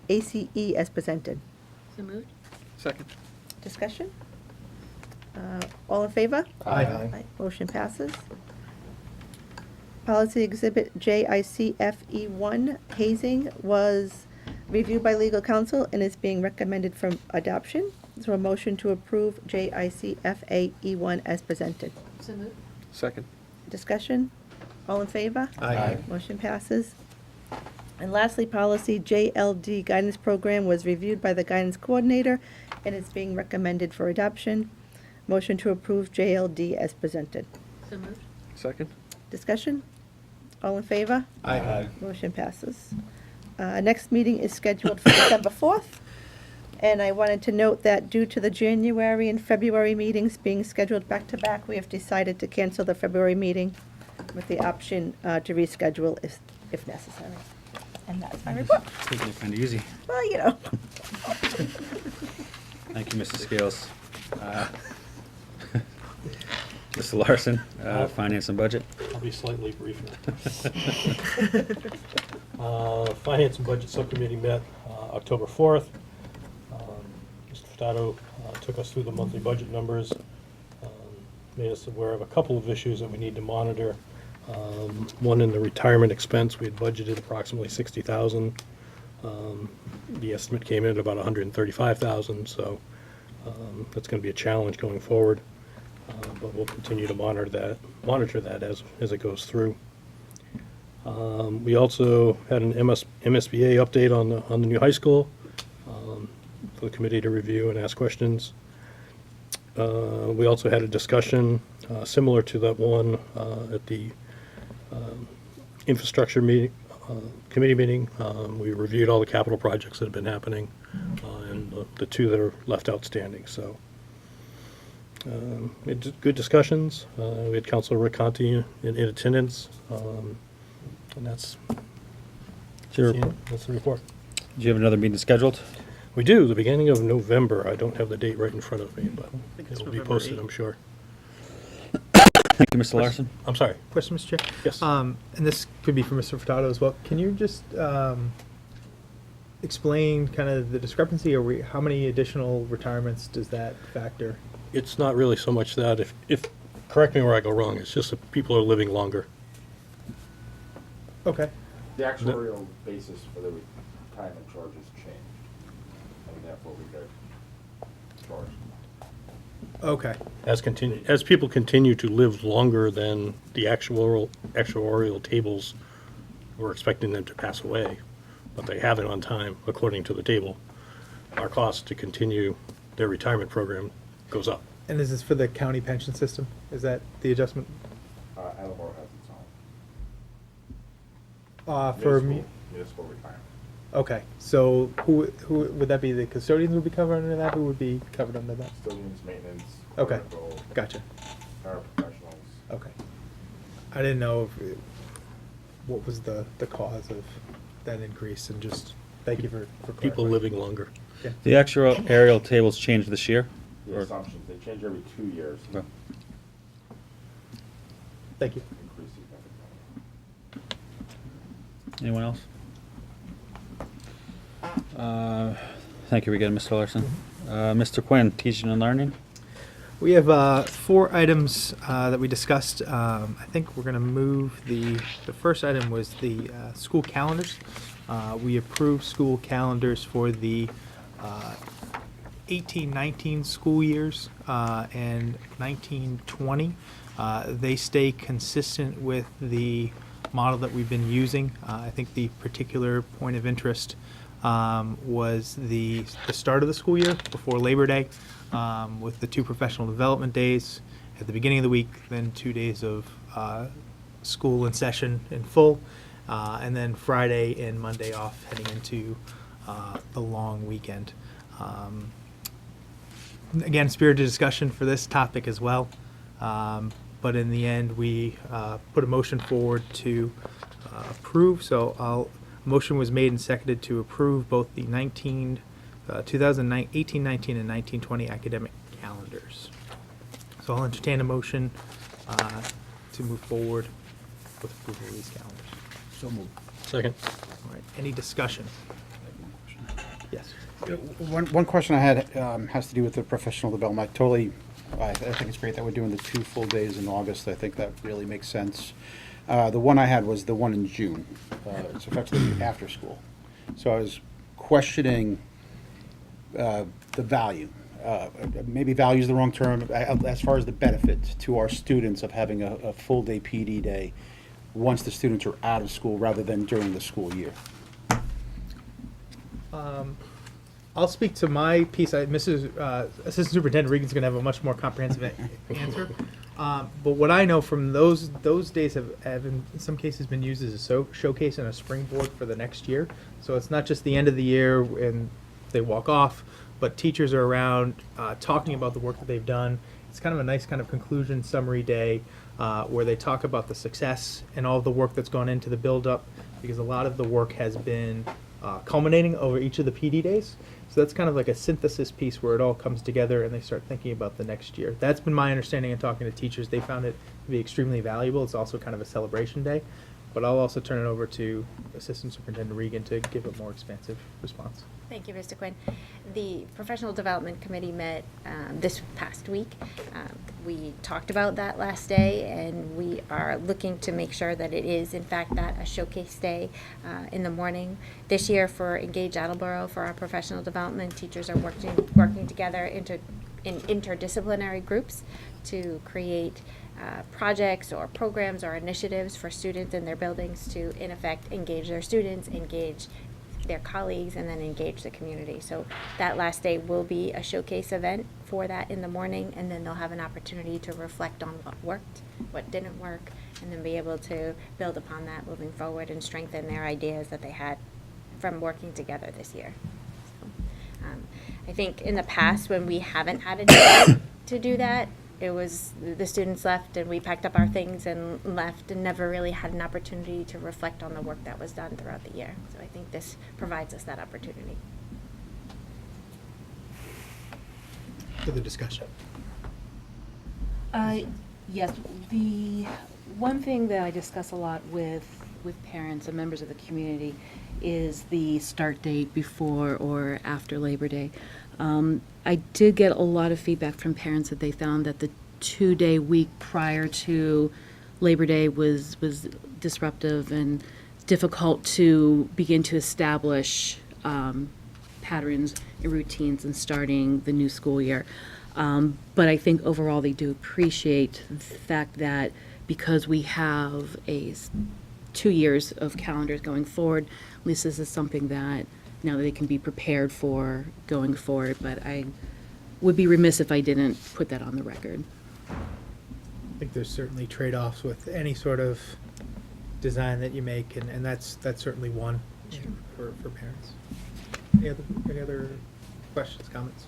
Speaker 4: as presented.
Speaker 6: So moved.
Speaker 11: Second.
Speaker 4: Discussion? All in favor?
Speaker 2: Aye.
Speaker 4: Motion passes. Policy Exhibit JICFE1, hazing, was reviewed by legal counsel and is being recommended for adoption. So a motion to approve JICFAE1 as presented.
Speaker 6: So moved.
Speaker 11: Second.
Speaker 4: Discussion? All in favor?
Speaker 2: Aye.
Speaker 4: Motion passes. And lastly, policy JLD guidance program was reviewed by the guidance coordinator and is being recommended for adoption. Motion to approve JLD as presented.
Speaker 6: So moved.
Speaker 11: Second?
Speaker 4: Discussion? All in favor?
Speaker 3: Aye.
Speaker 4: Motion passes. Next meeting is scheduled for December 4th. And I wanted to note that due to the January and February meetings being scheduled back-to-back, we have decided to cancel the February meeting with the option to reschedule if necessary. And that's my report.
Speaker 1: Taking it kind of easy.
Speaker 4: Well, you know.
Speaker 1: Thank you, Mrs. Scales. Mr. Larson, Finance and Budget.
Speaker 3: I'll be slightly briefer. Finance and Budget Subcommittee met October 4th. Mr. Furtado took us through the monthly budget numbers, made us aware of a couple of issues that we need to monitor. One in the retirement expense, we had budgeted approximately $60,000. The estimate came in at about $135,000, so that's going to be a challenge going forward. But we'll continue to monitor that as it goes through. We also had an MSBA update on the new high school for the committee to review and ask questions. We also had a discussion similar to that one at the infrastructure meeting, committee meeting. We reviewed all the capital projects that have been happening and the two that are left outstanding. So we had good discussions. We had Councilor Rick Conti in attendance, and that's the report.
Speaker 1: Do you have another meeting scheduled?
Speaker 3: We do, the beginning of November. I don't have the date right in front of me, but it'll be
Speaker 2: November
Speaker 3: posted,
Speaker 2: 8th.
Speaker 3: I'm sure.
Speaker 1: Thank you, Mr. Larson.
Speaker 3: I'm sorry.
Speaker 2: Question, Mr. Chair?
Speaker 3: Yes.
Speaker 2: And this could be for Mr. Furtado as well. Can you just explain kind of the discrepancy, or how many additional retirements does that factor?
Speaker 3: It's not really so much that, if correct me where I go wrong, it's just that people are living longer.
Speaker 2: Okay.
Speaker 7: The actuarial basis for the retirement charges changed, and therefore we got charged.
Speaker 2: Okay.
Speaker 3: As people continue to live longer than the actuarial tables, we're expecting them to pass away, but they haven't on time, according to the table. Our cost to continue their retirement program goes up.
Speaker 2: And is this for the county pension system? Is that the adjustment?
Speaker 7: Attleboro has its own.
Speaker 2: For
Speaker 7: Municipal retirement.
Speaker 2: Okay, so who would that be? The custodians would be covered under that? Who would be covered under that?
Speaker 7: Custodians, maintenance.
Speaker 2: Okay,
Speaker 7: clerical,
Speaker 2: gotcha.
Speaker 7: Paraprofessionals.
Speaker 2: Okay. I didn't know what was the cause of that increase, and just thank you for
Speaker 3: People
Speaker 2: clarifying.
Speaker 3: living longer.
Speaker 2: Yeah.
Speaker 1: The actuarial tables changed this year?
Speaker 7: The assumptions, they change every 2 years.
Speaker 1: Okay.
Speaker 2: Thank you.
Speaker 7: Increase significantly.
Speaker 1: Anyone else? Thank you again, Mr. Larson. Mr. Quinn, teaching and learning?
Speaker 2: We have 4 items that we discussed. I think we're going to move the first item was the school calendars. We approved school calendars for the 18-19 school years and 19-20. They stay consistent with the model that we've been using. I think the particular point of interest was the start of the school year before Labor Day, with the 2 professional development days at the beginning of the week, then 2 days of school in session in full, and then Friday and Monday off heading into the long weekend. Again, spirited discussion for this topic as well, but in the end, we put a motion forward to approve. So motion was made and seconded to approve both the 18-19 and 19-20 academic calendars. So I'll entertain a motion to move forward with approval of these calendars.
Speaker 13: So moved.
Speaker 3: Second.
Speaker 2: All right, any discussion? Yes.
Speaker 13: One question I had has to do with the professional development. I think it's great that we're doing the 2 full days in August. I think that really makes sense. The one I had was the one in June. It's effectively after school. So I was questioning the value. Maybe value is the wrong term, as far as the benefit to our students of having a full day PD day once the students are out of school rather than during the school year.
Speaker 2: I'll speak to my piece. Mrs. Assistant Superintendent Regan's going to have a much more comprehensive answer. But what I know from those days have in some cases been used as a showcase and a springboard for the next year. So it's not just the end of the year and they walk off, but teachers are around talking about the work that they've done. It's kind of a nice kind of conclusion summary day where they talk about the success and all the work that's gone into the build-up, because a lot of the work has been culminating over each of the PD days. So that's kind of like a synthesis piece where it all comes together and they start thinking about the next year. That's been my understanding in talking to teachers. They found it to be extremely valuable. It's also kind of a celebration day. But I'll also turn it over to Assistant Superintendent Regan to give a more expansive response.
Speaker 10: Thank you, Mr. Quinn. The Professional Development Committee met this past week. We talked about that last day, and we are looking to make sure that it is, in fact, a showcase day in the morning. This year for Engage Attleboro, for our professional development, teachers are working together in interdisciplinary groups to create projects or programs or initiatives for students in their buildings to, in effect, engage their students, engage their colleagues, and then engage the community. So that last day will be a showcase event for that in the morning, and then they'll have an opportunity to reflect on what worked, what didn't work, and then be able to build upon that moving forward and strengthen their ideas that they had from working together this year. So, I think in the past when we haven't had a day to do that, it was the students left and we packed up our things and left and never really had an opportunity to reflect on the work that was done throughout the year. So I think this provides us that opportunity.
Speaker 2: For the discussion.
Speaker 6: Yes, the one thing that I discuss a lot with parents and members of the community is the start date before or after Labor Day. I did get a lot of feedback from parents that they found that the 2-day week prior to Labor Day was disruptive and difficult to begin to establish patterns and routines in starting the new school year. But I think overall they do appreciate the fact that because we have 2 years of calendars going forward, at least this is something that now they can be prepared for going forward. But I would be remiss if I didn't put that on the record.
Speaker 2: I think there's certainly trade-offs with any sort of design that you make, and that's certainly one for parents. Any other questions, comments?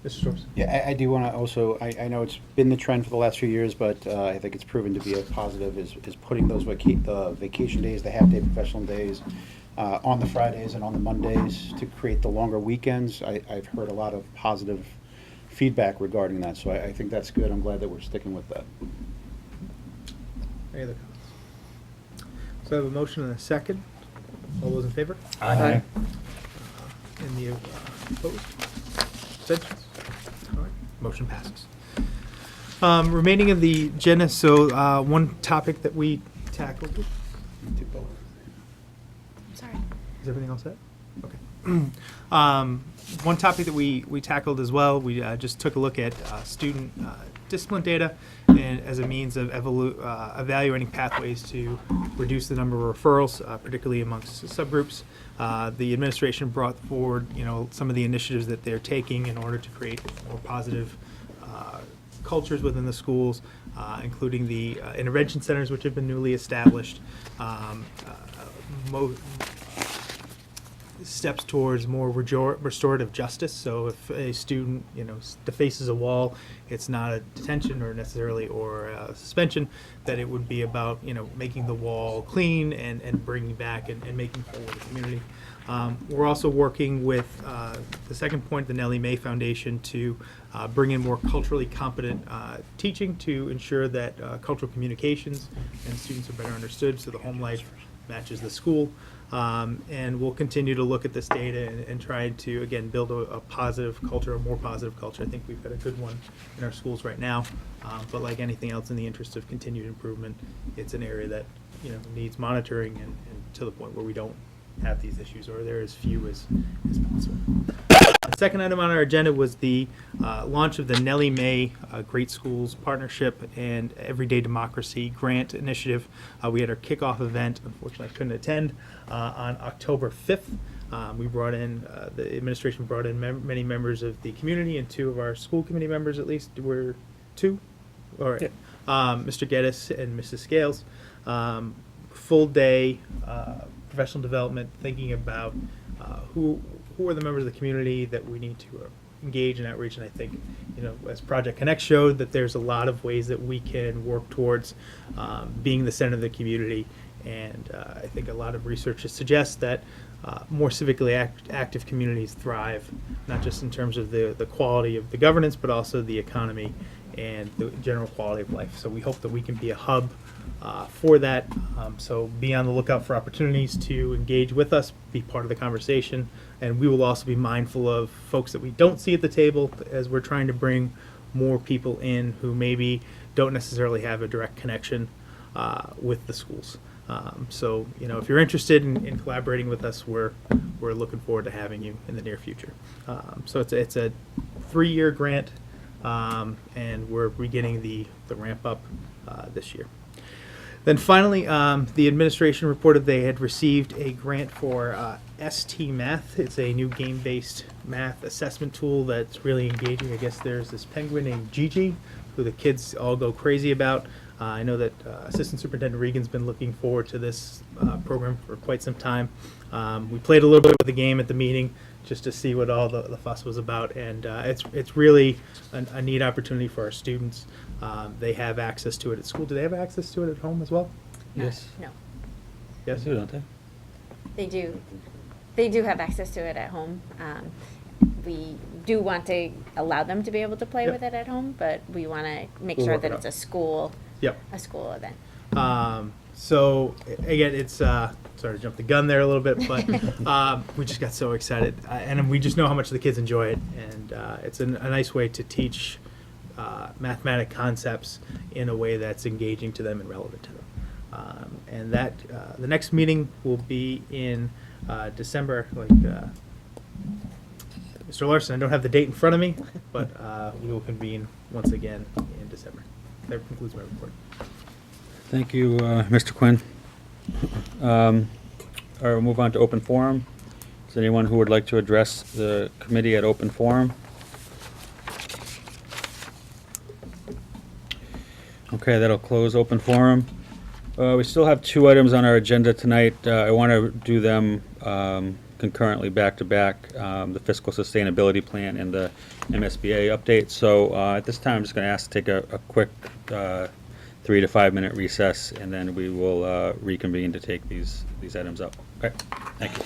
Speaker 2: Mr. Storms?
Speaker 13: Yeah, I do want to also, I know it's been the trend for the last few years, but I think it's proven to be a positive, is putting those the vacation days, the half-day professional days, on the Fridays and on the Mondays to create the longer weekends. I've heard a lot of positive feedback regarding that, so I think that's good. I'm glad that we're sticking with that.
Speaker 2: Any other comments? So I have a motion and a second. All those in favor?
Speaker 1: Aye.
Speaker 2: Any opposed? Abstentions? All right, motion passes. Remaining of the agenda, so one topic that we tackled.
Speaker 10: Sorry.
Speaker 2: Is everything all set? Okay. One topic that we tackled as well, we just took a look at student discipline data and as a means of evaluating pathways to reduce the number of referrals, particularly amongst subgroups. The administration brought forward, some of the initiatives that they're taking in order to create more positive cultures within the schools, including the intervention centers, which have been newly established. Steps towards more restorative justice. So if a student, defaces a wall, it's not a detention or necessarily or a suspension, that it would be about, making the wall clean and bringing back and making whole the community. We're also working with the second point, the Nellie Mae Foundation, to bring in more culturally competent teaching to ensure that cultural communications and students are better understood, so the home life matches the school. And we'll continue to look at this data and try to, again, build a positive culture, a more positive culture. I think we've got a good one in our schools right now. But like anything else, in the interest of continued improvement, it's an area that, needs monitoring and to the point where we don't have these issues, or they're as few as possible. The second item on our agenda was the launch of the Nellie Mae Great Schools Partnership and Everyday Democracy Grant Initiative. We had our kickoff event. Unfortunately, I couldn't attend on October 5th. We brought in, the administration brought in many members of the community, and 2 of our school committee members at least were 2. All right. Mr. Geddes and Mrs. Scales. Full day professional development, thinking about who are the members of the community that we need to engage in outreach. And I think, as Project Connect showed, that there's a lot of ways that we can work towards being the center of the community. And I think a lot of research suggests that more civically active communities thrive, not just in terms of the quality of the governance, but also the economy and the general quality of life. So we hope that we can be a hub for that. So be on the lookout for opportunities to engage with us, be part of the conversation, and we will also be mindful of folks that we don't see at the table as we're trying to bring more people in who maybe don't necessarily have a direct connection with the schools. So, if you're interested in collaborating with us, we're looking forward to having you in the near future. So it's a 3-year grant, and we're beginning the ramp up this year. Then finally, the administration reported they had received a grant for ST Math. It's a new game-based math assessment tool that's really engaging. I guess there's this penguin named Gigi, who the kids all go crazy about. I know that Assistant Superintendent Regan's been looking forward to this program for quite some time. We played a little bit with the game at the meeting just to see what all the fuss was about, and it's really a neat opportunity for our students. They have access to it at school. Do they have access to it at home as well?
Speaker 1: Yes.
Speaker 10: No,
Speaker 2: Yes.
Speaker 1: They do, don't they?
Speaker 10: they do. They do have access to it at home. We do want to allow them to be able to play
Speaker 2: Yep.
Speaker 10: with it at home, but we want to make
Speaker 2: We'll
Speaker 10: sure
Speaker 2: work it
Speaker 10: that it's
Speaker 2: out.
Speaker 10: a school
Speaker 2: Yep.
Speaker 10: event.
Speaker 2: So again, it's sorry to jump the gun there a little bit, but we just got so excited, and we just know how much the kids enjoy it, and it's a nice way to teach mathematic concepts in a way that's engaging to them and relevant to them. And that the next meeting will be in December. Mr. Larson, I don't have the date in front of me, but we will convene once again in December. That concludes my report.
Speaker 1: Thank you, Mr. Quinn. All right, we'll move on to open forum. Is there anyone who would like to address the committee at open forum? Okay, that'll close open forum. We still have 2 items on our agenda tonight. I want to do them concurrently, back to back, the fiscal sustainability plan and the MSBA update. So at this time, I'm just going to ask to take a quick 3 to 5 minute recess, and then we will reconvene to take these items up. Okay, thank you.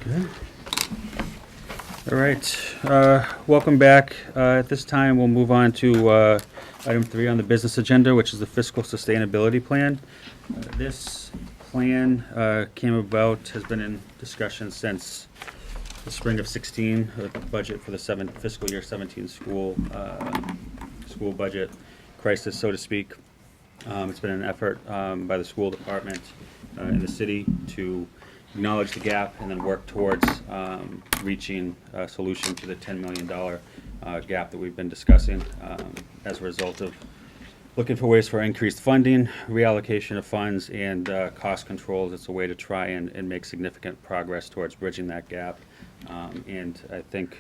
Speaker 1: All right, welcome back. At this time, we'll move on to item 3 on the business agenda, which is the fiscal sustainability plan. This plan came about, has been in discussion since the spring of 16, the budget for the fiscal year 17 school budget crisis, so to speak. It's been an effort by the school department in the city to acknowledge the gap and then work towards reaching a solution to the $10 million gap that we've been discussing as a result of looking for ways for increased funding, reallocation of funds, and cost controls. It's a way to try and make significant progress towards bridging that gap. And I think,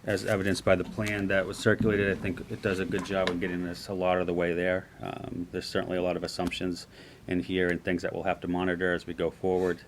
Speaker 1: as evidenced by the plan that was circulated, I think it does a good job of getting us a lot of the way there. There's certainly a lot of assumptions in here and things that we'll have to monitor as we go forward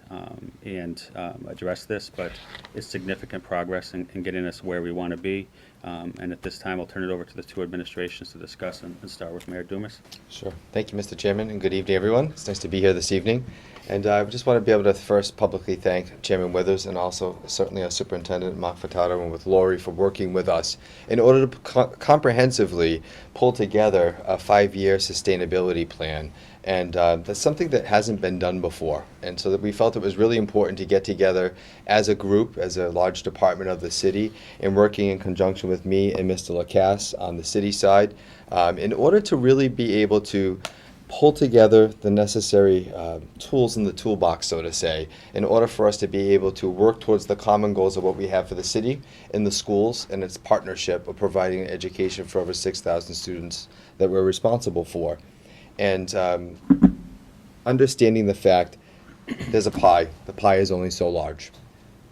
Speaker 1: and address this, but it's significant progress in getting us where we want to be. And at this time, I'll turn it over to the two administrations to discuss and start with Mayor Dumas.
Speaker 15: Sure. Thank you, Mr. Chairman, and good evening, everyone. It's nice to be here this evening. And I just want to be able to first publicly thank Chairman Withers and also certainly our Superintendent, Mark Furtado, and with Lori for working with us in order to comprehensively pull together a 5-year sustainability plan. And that's something that hasn't been done before. And so that we felt it was really important to get together as a group, as a large department of the city, and working in conjunction with me and Mr. Lacasse on the city side, in order to really be able to pull together the necessary tools in the toolbox, so to say, in order for us to be able to work towards the common goals of what we have for the city and the schools and its partnership of providing education for over 6,000 students that we're responsible for. And understanding the fact there's a pie. The pie is only so large.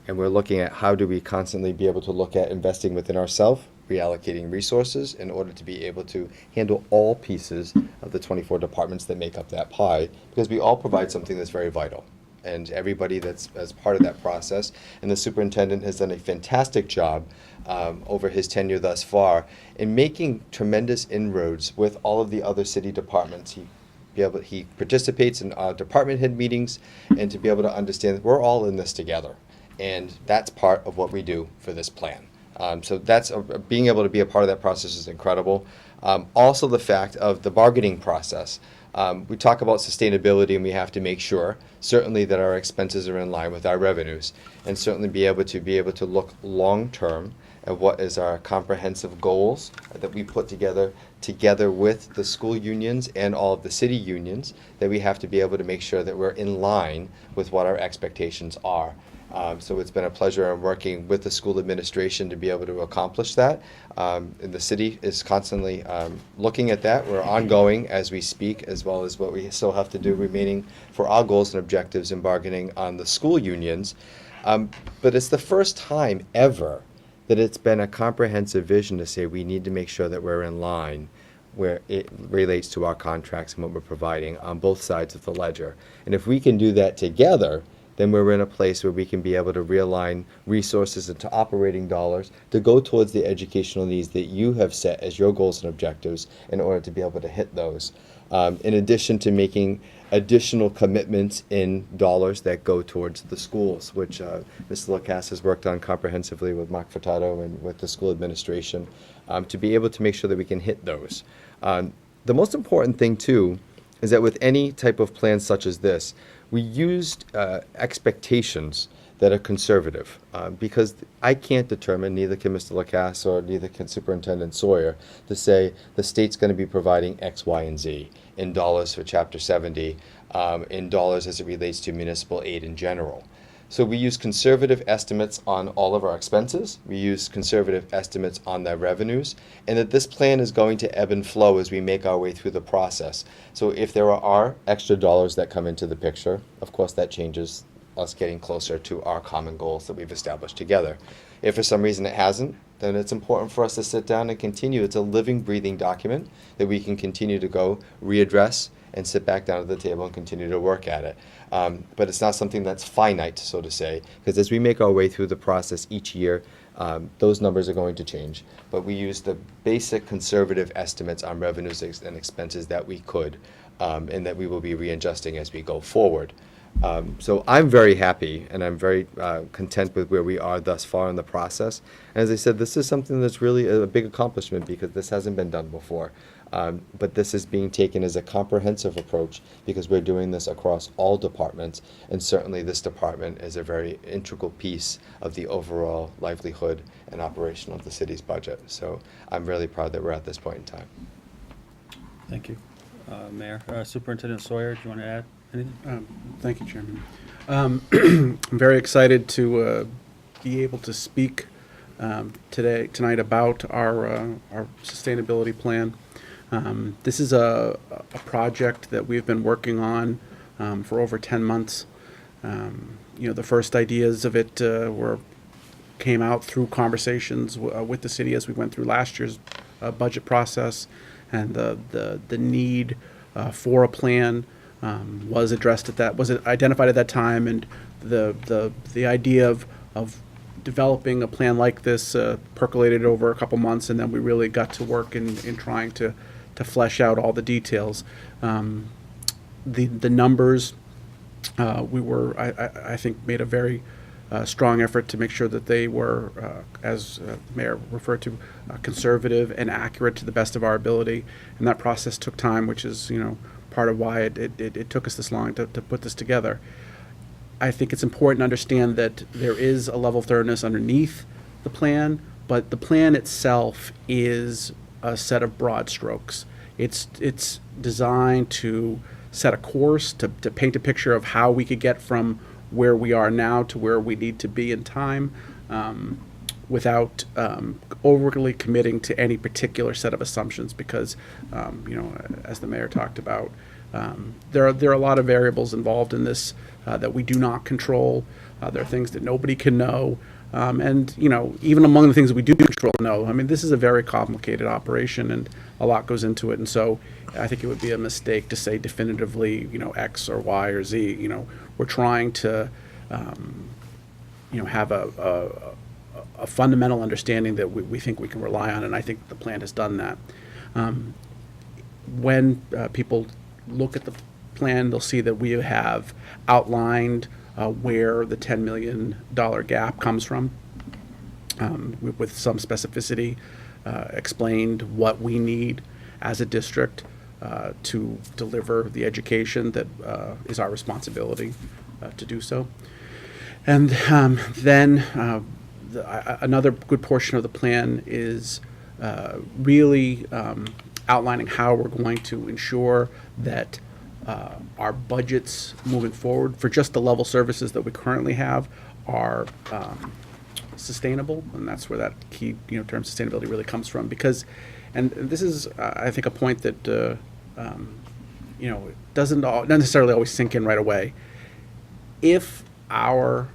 Speaker 15: And we're looking at how do we constantly be able to look at investing within ourselves, reallocating resources in order to be able to handle all pieces of the 24 departments that make up that pie, because we all provide something that's very vital. And everybody that's as part of that process, and the superintendent has done a fantastic job over his tenure thus far in making tremendous inroads with all of the other city departments. He participates in department head meetings, and to be able to understand that we're all in this together, and that's part of what we do for this plan. So that's being able to be a part of that process is incredible. Also, the fact of the bargaining process. We talk about sustainability, and we have to make sure, certainly, that our expenses are in line with our revenues, and certainly be able to look long term at what is our comprehensive goals that we put together with the school unions and all of the city unions, that we have to be able to make sure that we're in line with what our expectations are. So it's been a pleasure working with the school administration to be able to accomplish that. And the city is constantly looking at that. We're ongoing as we speak, as well as what we still have to do remaining for our goals and objectives in bargaining on the school unions. But it's the first time ever that it's been a comprehensive vision to say we need to make sure that we're in line where it relates to our contracts and what we're providing on both sides of the ledger. And if we can do that together, then we're in a place where we can be able to realign resources into operating dollars to go towards the educational needs that you have set as your goals and objectives in order to be able to hit those. In addition to making additional commitments in dollars that go towards the schools, which Mr. Lacasse has worked on comprehensively with Mark Furtado and with the school administration, to be able to make sure that we can hit those. The most important thing, too, is that with any type of plan such as this, we used expectations that are conservative, because I can't determine, neither can Mr. Lacasse or neither can Superintendent Sawyer, to say the state's going to be providing X, Y, and Z in dollars for Chapter 70, in dollars as it relates to municipal aid in general. So we use conservative estimates on all of our expenses, we use conservative estimates on their revenues, and that this plan is going to ebb and flow as we make our way through the process. So if there are extra dollars that come into the picture, of course that changes us getting closer to our common goals that we've established together. If for some reason it hasn't, then it's important for us to sit down and continue. It's a living, breathing document that we can continue to go readdress and sit back down at the table and continue to work at it. But it's not something that's finite, so to say, because as we make our way through the process each year, those numbers are going to change. But we use the basic conservative estimates on revenues and expenses that we could, and that we will be readjusting as we go forward. So I'm very happy, and I'm very content with where we are thus far in the process. And as I said, this is something that's really a big accomplishment because this hasn't been done before. But this is being taken as a comprehensive approach because we're doing this across all departments, and certainly this department is a very integral piece of the overall livelihood and operation of the city's budget. So I'm really proud that we're at this point in time.
Speaker 1: Thank you. Mayor, Superintendent Sawyer, do you want to add anything?
Speaker 8: Thank you, Chairman. I'm very excited to be able to speak tonight about our sustainability plan. This is a project that we've been working on for over 10 months. The first ideas of it came out through conversations with the city as we went through last year's budget process, and the need for a plan was identified at that time, and the idea of developing a plan like this percolated over a couple months, and then we really got to work in trying to flesh out all the details. The numbers, I think, made a very strong effort to make sure that they were, as Mayor referred to, conservative and accurate to the best of our ability. And that process took time, which is, part of why it took us this long to put this together. I think it's important to understand that there is a level of thoroughness underneath the plan, but the plan itself is a set of broad strokes. It's designed to set a course, to paint a picture of how we could get from where we are now to where we need to be in time, without overly committing to any particular set of assumptions, because, as the mayor talked about, there are a lot of variables involved in this that we do not control. There are things that nobody can know. And, even among the things that we do control, this is a very complicated operation, and a lot goes into it. And so I think it would be a mistake to say definitively, X or Y or Z. We're trying to, have a fundamental understanding that we think we can rely on, and I think the plan has done that. When people look at the plan, they'll see that we have outlined where the $10 million gap comes from, with some specificity, explained what we need as a district to deliver the education that is our responsibility to do so. And then another good portion of the plan is really outlining how we're going to ensure that our budgets moving forward for just the level services that we currently have are sustainable, and that's where that key term sustainability really comes from. Because, and this is I think a point that doesn't not necessarily always sink in right away. If our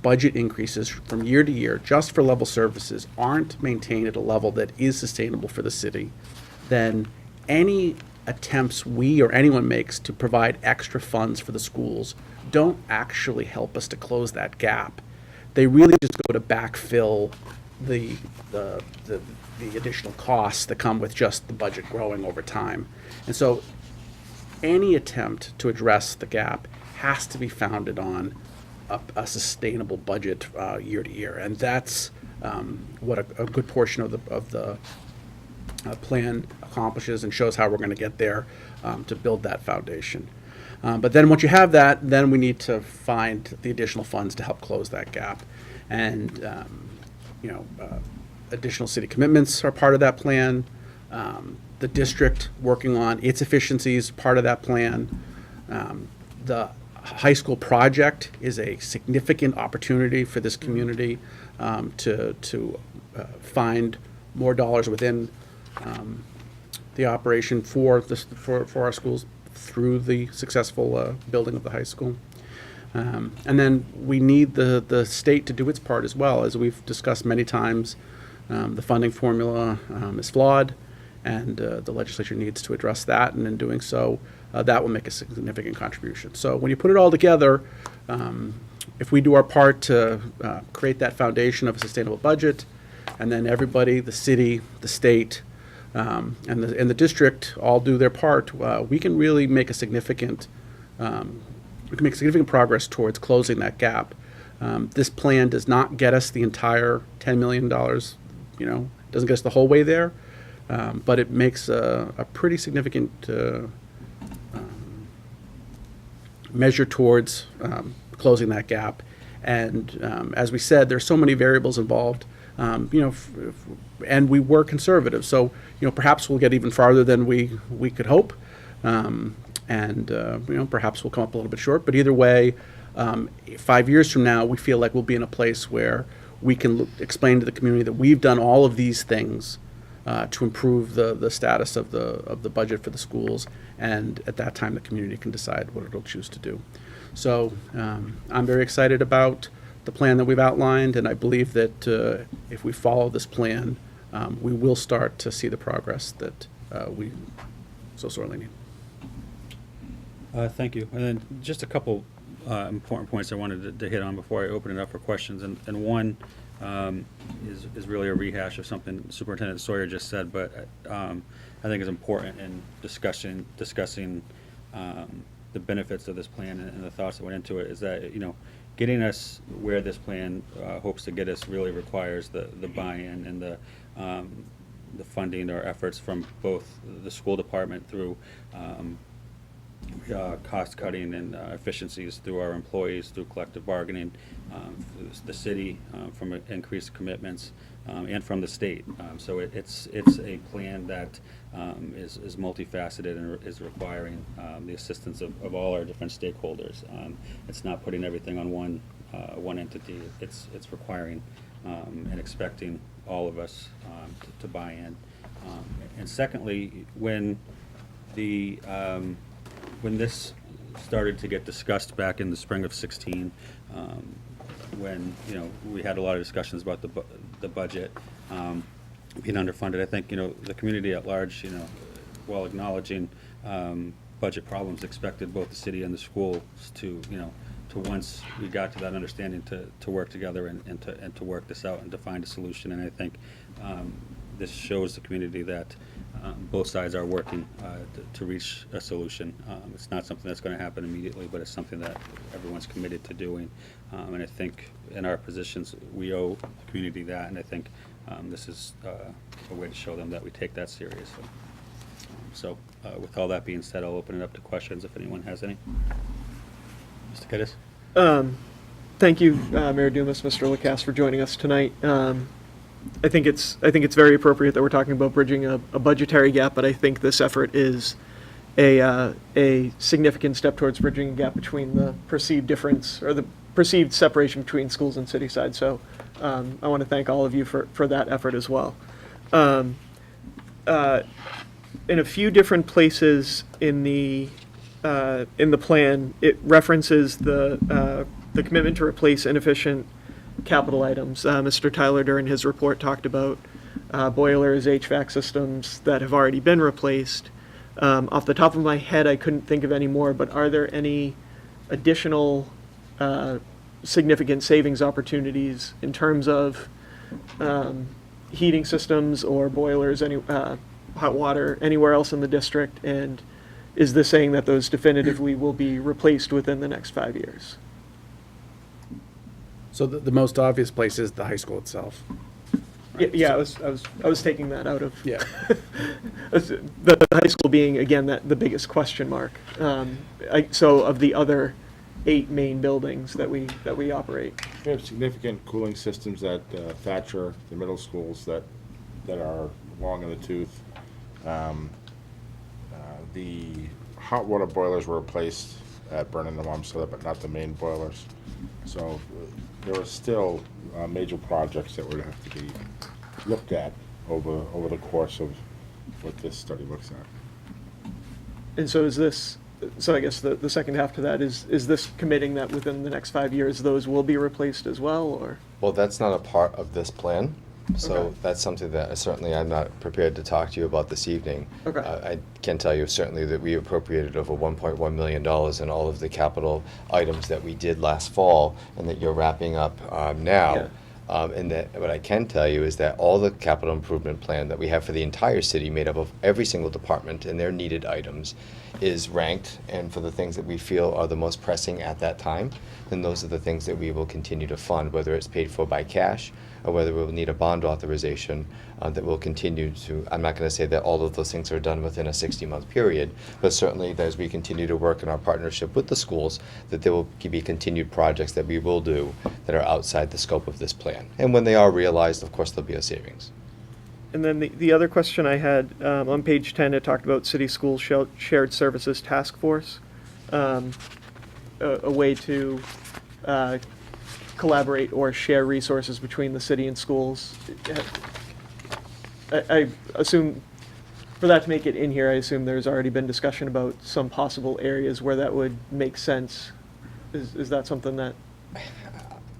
Speaker 8: budget increases from year to year just for level services aren't maintained at a level that is sustainable for the city, then any attempts we or anyone makes to provide extra funds for the schools don't actually help us to close that gap. They really just go to backfill the additional costs that come with just the budget growing over time. And so any attempt to address the gap has to be founded on a sustainable budget year to year, and that's what a good portion of the plan accomplishes and shows how we're going to get there to build that foundation. But then once you have that, then we need to find the additional funds to help close that gap. And, additional city commitments are part of that plan. The district working on its efficiencies, part of that plan. The high school project is a significant opportunity for this community to find more dollars within the operation for our schools through the successful building of the high school. And then we need the state to do its part as well. As we've discussed many times, the funding formula is flawed, and the legislature needs to address that, and in doing so, that will make a significant contribution. So when you put it all together, if we do our part to create that foundation of a sustainable budget, and then everybody, the city, the state, and the district all do their part, we can really make a significant we can make significant progress towards closing that gap. This plan does not get us the entire $10 million, doesn't get us the whole way there, but it makes a pretty significant measure towards closing that gap. And as we said, there's so many variables involved, and we were conservative. So, perhaps we'll get even farther than we could hope. Perhaps we'll come up a little bit short. But either way, 5 years from now, we feel like we'll be in a place where we can explain to the community that we've done all of these things to improve the status of the budget for the schools. And at that time, the community can decide what it'll choose to do. So I'm very excited about the plan that we've outlined, and I believe that if we follow this plan, we will start to see the progress that we so sorely need.
Speaker 1: Thank you. And then just a couple important points I wanted to hit on before I open it up for questions. And one is really a rehash of something Superintendent Sawyer just said, but I think is important in discussing the benefits of this plan and the thoughts that went into it, is that, getting us where this plan hopes to get us really requires the buy-in and the funding or efforts from both the school department through cost cutting and efficiencies through our employees, through collective bargaining, the city from increased commitments, and from the state. So it's a plan that is multifaceted and is requiring the assistance of all our different stakeholders. It's not putting everything on one entity. It's requiring and expecting all of us to buy in. And secondly, when this started to get discussed back in the spring of 16, when we had a lot of discussions about the budget being underfunded, I think the community at large, while acknowledging budget problems, expected both the city and the schools to once we got to that understanding to work together and to work this out and to find a solution. And I think this shows the community that both sides are working to reach a solution. It's not something that's going to happen immediately, but it's something that everyone's committed to doing. And I think in our positions, we owe the community that, and I think this is a way to show them that we take that seriously. So with all that being said, I'll open it up to questions if anyone has any. Mr. Kittis?
Speaker 11: Thank you, Mayor Dumas, Mr. Lacasse, for joining us tonight. I think it's very appropriate that we're talking about bridging a budgetary gap, but I think this effort is a significant step towards bridging a gap between the perceived difference or the perceived separation between schools and city side. So I want to thank all of you for that effort as well. In a few different places in the plan, it references the commitment to replace inefficient capital items. Mr. Tyler, during his report, talked about boilers, HVAC systems that have already been replaced. Off the top of my head, I couldn't think of any more, but are there any additional significant savings opportunities in terms of heating systems or boilers, hot water, anywhere else in the district? And is this saying that those definitively will be replaced within the next 5 years?
Speaker 8: So the most obvious place is the high school itself. Right?
Speaker 11: Yeah,
Speaker 8: So-
Speaker 11: I was taking that out of
Speaker 8: Yeah.
Speaker 11: the high school being again the biggest question mark. So of the other 8 main buildings that we operate.
Speaker 7: We have significant cooling systems at Thatcher, the middle schools that are long in the tooth. The hot water boilers were replaced at Vernon and Wamsutta, but not the main boilers. So there are still major projects that would have to be looked at over the course of what this study looks at.
Speaker 11: And so is this, so I guess the second half to that is this committing that within the next 5 years, those will be replaced as well, or?
Speaker 15: Well, that's not a part of this plan, so
Speaker 11: Okay.
Speaker 15: that's something that certainly I'm not prepared to talk to you about this evening.
Speaker 11: Okay.
Speaker 15: I can tell you certainly that we appropriated over $1.1 million in all of the capital items that we did last fall and that you're wrapping up now. And that what I can tell you is that all the capital improvement plan that we have for the entire city, made up of every single department and their needed items, is ranked, and for the things that we feel are the most pressing at that time, then those are the things that we will continue to fund, whether it's paid for by cash or whether we'll need a bond authorization that will continue to, I'm not going to say that all of those things are done within a 60-month period, but certainly as we continue to work in our partnership with the schools, that there will be continued projects that we will do that are outside the scope of this plan. And when they are realized, of course, there'll be a savings.
Speaker 11: And then the other question I had, on page 10, it talked about City School Shared Services Task Force, a way to collaborate or share resources between the city and schools. I assume, for that to make it in here, I assume there's already been discussion about some possible areas where that would make sense. Is that something that...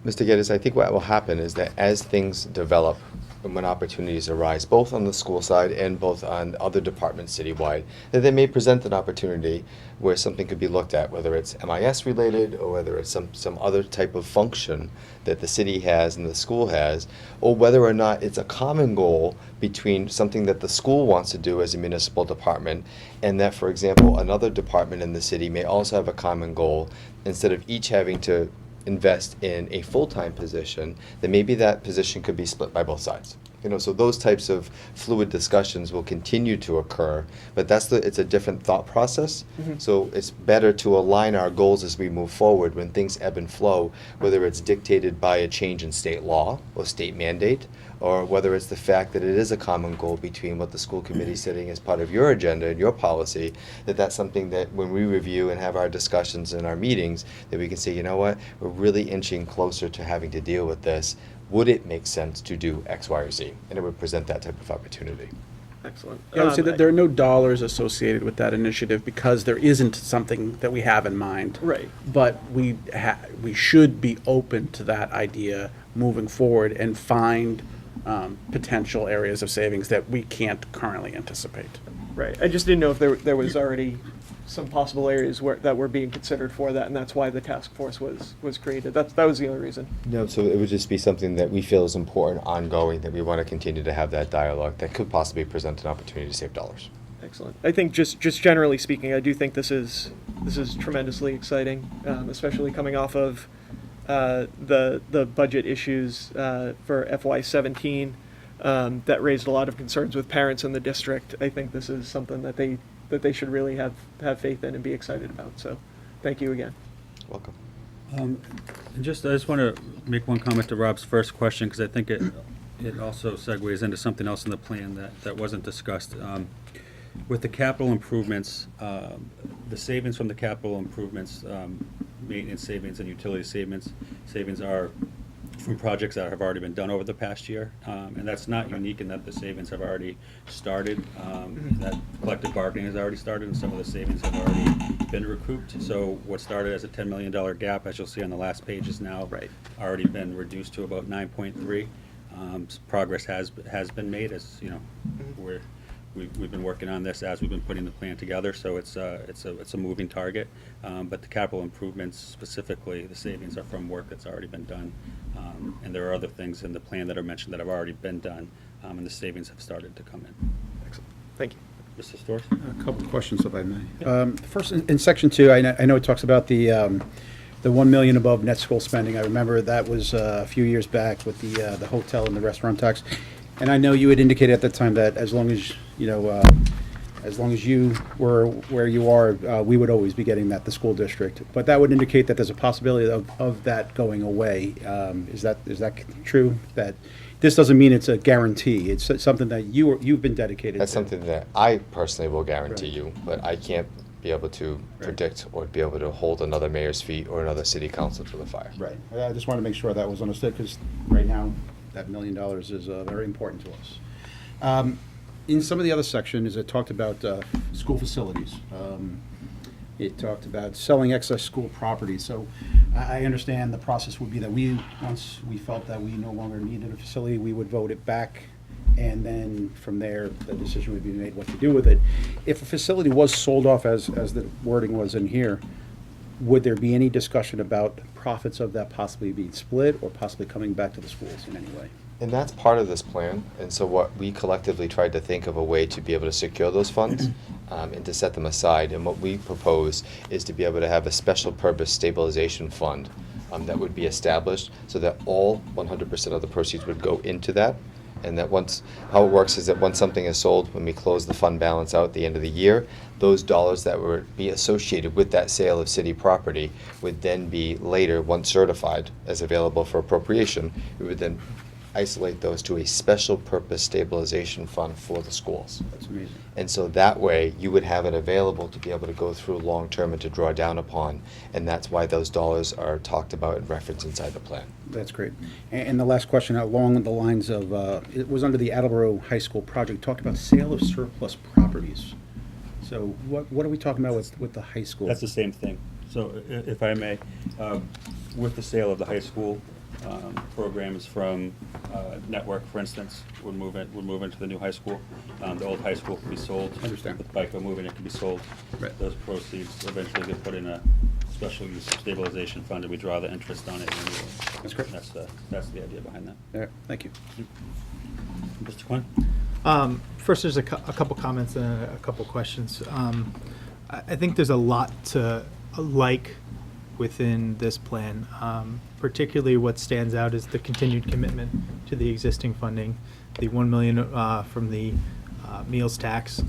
Speaker 15: Mr. Geddes, I think what will happen is that as things develop and when opportunities arise, both on the school side and both on other departments citywide, that they may present an opportunity where something could be looked at, whether it's MIS related or whether it's some other type of function that the city has and the school has, or whether or not it's a common goal between something that the school wants to do as a municipal department and that, for example, another department in the city may also have a common goal. Instead of each having to invest in a full-time position, then maybe that position could be split by both sides. So those types of fluid discussions will continue to occur, but it's a different thought process.
Speaker 11: Mm-hmm.
Speaker 15: So it's better to align our goals as we move forward when things ebb and flow, whether it's dictated by a change in state law or state mandate, or whether it's the fact that it is a common goal between what the school committee is setting as part of your agenda and your policy, that's something that when we review and have our discussions in our meetings, that we can say, you know what, we're really inching closer to having to deal with this. Would it make sense to do X, Y, or Z? And it would present that type of opportunity.
Speaker 11: Excellent.
Speaker 8: Yeah, I would say that there are no dollars associated with that initiative because there isn't something that we have in mind.
Speaker 11: Right.
Speaker 8: But we should be open to that idea moving forward and find potential areas of savings that we can't currently anticipate.
Speaker 11: Right. I just didn't know if there was already some possible areas that were being considered for that, and that's why the task force was created. That was the only reason.
Speaker 15: No, so it would just be something that we feel is important, ongoing, that we want to continue to have that dialogue that could possibly present an opportunity to save dollars.
Speaker 11: Excellent. I think just generally speaking, I do think this is tremendously exciting, especially coming off of the budget issues for FY17 that raised a lot of concerns with parents in the district. I think this is something that they should really have faith in and be excited about. So thank you again.
Speaker 15: Welcome.
Speaker 1: I just want to make one comment to Rob's first question, because I think it also segues into something else in the plan that wasn't discussed. With the capital improvements, the savings from the capital improvements, maintenance savings and utility savings are from projects that have already been done over the past year, and that's not unique in that the savings have already started. That collective bargaining has already started, and some of the savings have already been recouped. So what started as a $10 million gap, as you'll see on the last page, is now already been reduced to about 9.3. Progress has been made, as you know. We've been working on this as we've been putting the plan together, so it's a moving target. But the capital improvements, specifically, the savings are from work that's already been done. And there are other things in the plan that are mentioned that have already been done, and the savings have started to come in.
Speaker 11: Excellent. Thank you.
Speaker 1: Mr. Storrs?
Speaker 13: A couple of questions, if I may. First, in section 2, I know it talks about the $1 million above net school spending. I remember that was a few years back with the hotel and the restaurant tax. And I know you had indicated at the time that as long as you were where you are, we would always be getting that, the school district. But that would indicate that there's a possibility of that going away. Is that true? That this doesn't mean it's a guarantee. It's something that you've been dedicated
Speaker 15: That's
Speaker 13: to.
Speaker 15: something that I personally will guarantee
Speaker 13: Right.
Speaker 15: you, but I can't be able to predict or be able to hold another mayor's feet or another city council to the fire.
Speaker 13: Right. I just want to make sure that was understood, because right now, that $1 million is very important to us. In some of the other sections, it talked about school facilities. It talked about selling excess school property. So I understand the process would be that once we felt that we no longer needed a facility, we would vote it back, and then from there, the decision would be made what to do with it. If a facility was sold off, as the wording was in here, would there be any discussion about profits of that possibly being split or possibly coming back to the schools in any way?
Speaker 15: And that's part of this plan, and so what we collectively tried to think of a way to be able to secure those funds and to set them aside, and what we propose is to be able to have a special purpose stabilization fund that would be established so that all 100% of the proceeds would go into that, and that once, how it works is that once something is sold, when we close the fund balance out at the end of the year, those dollars that would be associated with that sale of city property would then be later, once certified as available for appropriation, we would then isolate those to a special purpose stabilization fund for the schools.
Speaker 13: That's amazing.
Speaker 15: And so that way, you would have it available to be able to go through long-term and to draw down upon, and that's why those dollars are talked about and referenced inside the plan.
Speaker 13: That's great. And the last question, along the lines of, it was under the Attleboro High School project, talked about sale of surplus properties. So what are we talking about with the high school?
Speaker 1: That's the same thing. So if I may, with the sale of the high school, programs from Network, for instance, would move into the new high school. The old high school can be sold.
Speaker 13: I understand.
Speaker 1: With BICO moving, it can be sold.
Speaker 13: Right.
Speaker 1: Those proceeds eventually get put in a special use stabilization fund, and we draw the interest on it annually.
Speaker 13: That's great.
Speaker 1: That's the idea behind that.
Speaker 13: All right, thank you.
Speaker 1: Mr. Quinn?
Speaker 2: First, there's a couple comments and a couple questions. I think there's a lot to like within this plan. Particularly what stands out is the continued commitment to the existing funding, the $1 million from the meals tax,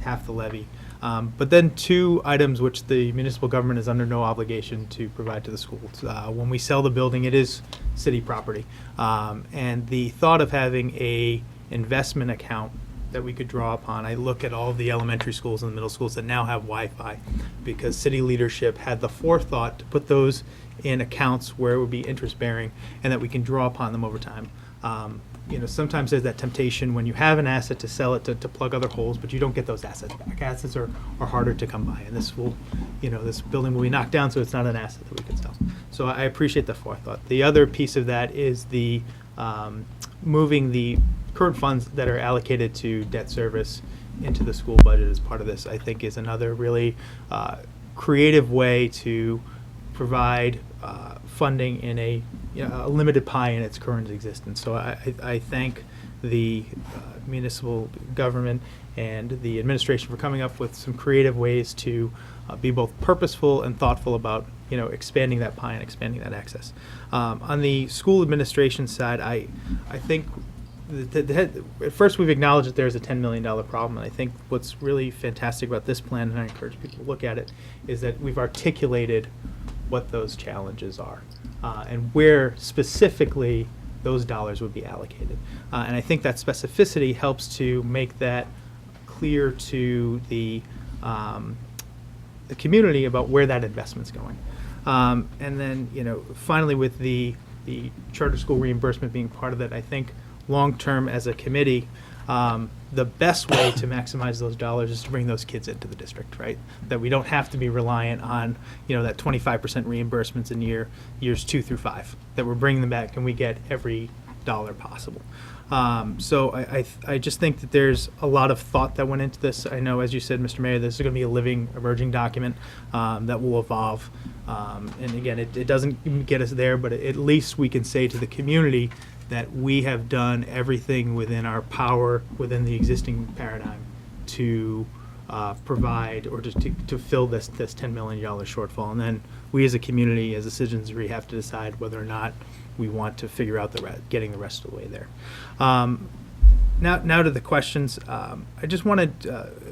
Speaker 2: half the levy. But then two items which the municipal government is under no obligation to provide to the schools. When we sell the building, it is city property. And the thought of having a investment account that we could draw upon. I look at all of the elementary schools and the middle schools that now have Wi-Fi because city leadership had the forethought to put those in accounts where it would be interest bearing and that we can draw upon them over time. Sometimes there's that temptation when you have an asset to sell it to plug other holes, but you don't get those assets back. Assets are harder to come by, and this building will be knocked down, so it's not an asset that we could sell. So I appreciate the forethought. The other piece of that is the moving the current funds that are allocated to debt service into the school budget as part of this, I think is another really creative way to provide funding in a limited pie in its current existence. So I thank the municipal government and the administration for coming up with some creative ways to be both purposeful and thoughtful about expanding that pie and expanding that access. On the school administration side, I think at first we've acknowledged that there's a $10 million problem, and I think what's really fantastic about this plan, and I encourage people to look at it, is that we've articulated what those challenges are and where specifically those dollars would be allocated. And I think that specificity helps to make that clear to the community about where that investment's going. And then, finally with the charter school reimbursement being part of that, I think long-term as a committee, the best way to maximize those dollars is to bring those kids into the district, right? That we don't have to be reliant on, that 25% reimbursements in years 2 through 5, that we're bringing them back and we get every dollar possible. So I just think that there's a lot of thought that went into this. I know, as you said, Mr. Mayor, this is going to be a living, emerging document that will evolve. And again, it doesn't get us there, but at least we can say to the community that we have done everything within our power, within the existing paradigm, to provide or to fill this $10 million shortfall. And then we as a community, as a citizenry, have to decide whether or not we want to figure out getting the rest of the way there. Now to the questions. I just wanted,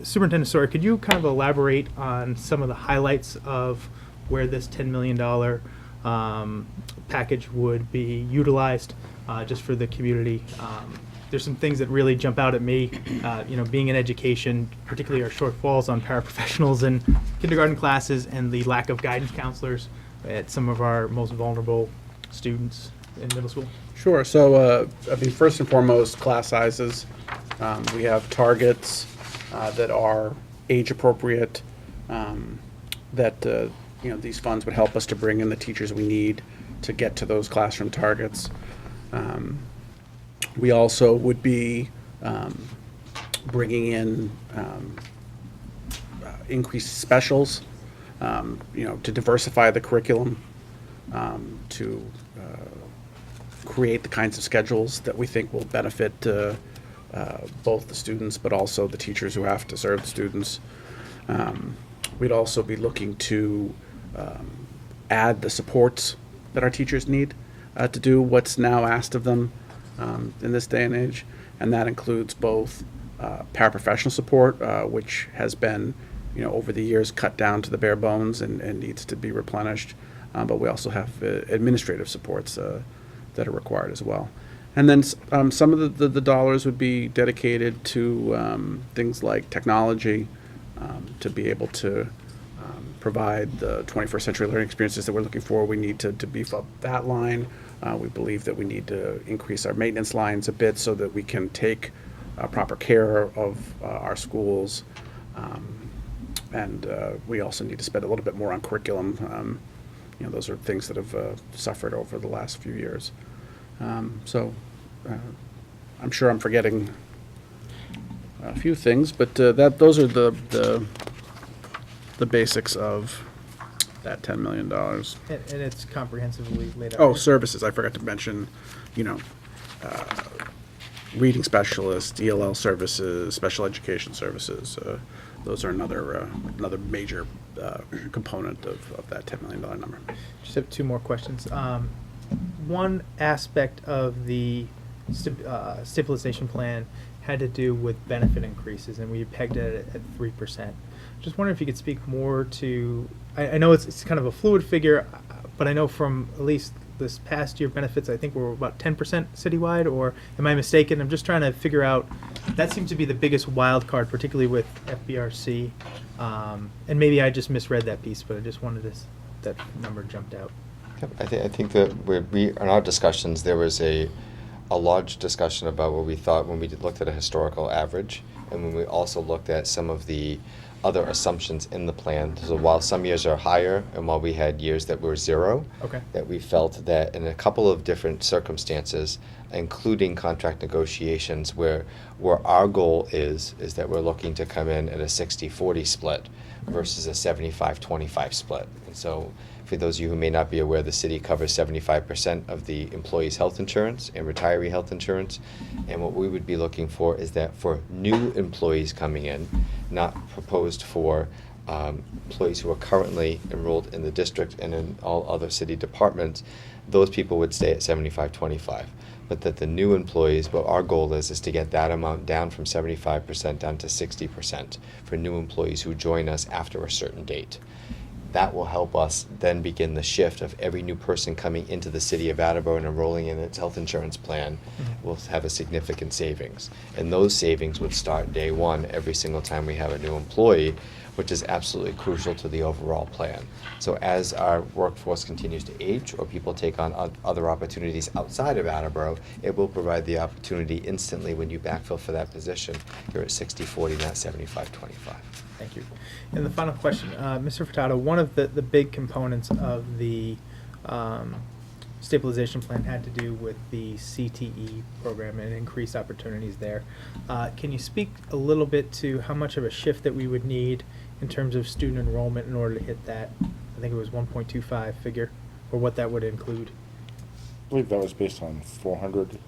Speaker 2: Superintendent Sawyer, could you kind of elaborate on some of the highlights of where this $10 million package would be utilized just for the community? There's some things that really jump out at me, being in education, particularly our shortfalls on paraprofessionals and kindergarten classes and the lack of guidance counselors at some of our most vulnerable students in middle school.
Speaker 8: Sure. So, first and foremost, class sizes. We have targets that are age appropriate, that these funds would help us to bring in the teachers we need to get to those classroom targets. We also would be bringing in increased specials to diversify the curriculum, to create the kinds of schedules that we think will benefit both the students, but also the teachers who have to serve the students. We'd also be looking to add the supports that our teachers need to do what's now asked of them in this day and age, and that includes both paraprofessional support, which has been, over the years cut down to the bare bones and needs to be replenished, but we also have administrative supports that are required as well. And then some of the dollars would be dedicated to things like technology, to be able to provide the 21st century learning experiences that we're looking for. We need to beef up that line. We believe that we need to increase our maintenance lines a bit so that we can take proper care of our schools. And we also need to spend a little bit more on curriculum. Those are things that have suffered over the last few years. So I'm sure I'm forgetting a few things, but those are the basics of that $10 million.
Speaker 2: And it's comprehensively laid out.
Speaker 8: Oh, services, I forgot to mention, reading specialists, ELL services, special education services. Those are another major component of that $10 million number.
Speaker 2: Just have two more questions. One aspect of the stabilization plan had to do with benefit increases, and we pegged it at 3%. Just wondering if you could speak more to, I know it's kind of a fluid figure, but I know from at least this past year benefits, I think were about 10% citywide, or am I mistaken? I'm just trying to figure out, that seems to be the biggest wild card, particularly with FBRC. And maybe I just misread that piece, but I just wanted that number jumped out.
Speaker 15: I think that we in our discussions, there was a large discussion about what we thought when we looked at a historical average, and when we also looked at some of the other assumptions in the plan. So while some years are higher, and while we had years that were zero,
Speaker 2: Okay.
Speaker 15: that we felt that in a couple of different circumstances, including contract negotiations, where our goal is that we're looking to come in at a 60-40 split versus a 75-25 split. And so for those of you who may not be aware, the city covers 75% of the employees' health insurance and retiree health insurance. And what we would be looking for is that for new employees coming in, not proposed for employees who are currently enrolled in the district and in all other city departments, those people would stay at 75-25. But that the new employees, what our goal is to get that amount down from 75% down to 60% for new employees who join us after a certain date. That will help us then begin the shift of every new person coming into the city of Attleboro and enrolling in its health insurance plan will have a significant savings. And those savings would start day one every single time we have a new employee, which is absolutely crucial to the overall plan. So as our workforce continues to age or people take on other opportunities outside of Attleboro, it will provide the opportunity instantly when you backfill for that position. You're at 60-40, not 75-25.
Speaker 2: Thank you. And the final question, Mr. Furtado, one of the big components of the stabilization plan had to do with the CTE program and increased opportunities there. Can you speak a little bit to how much of a shift that we would need in terms of student enrollment in order to hit that, I think it was 1.25 figure, or what that would include?
Speaker 7: I believe that was based on 400.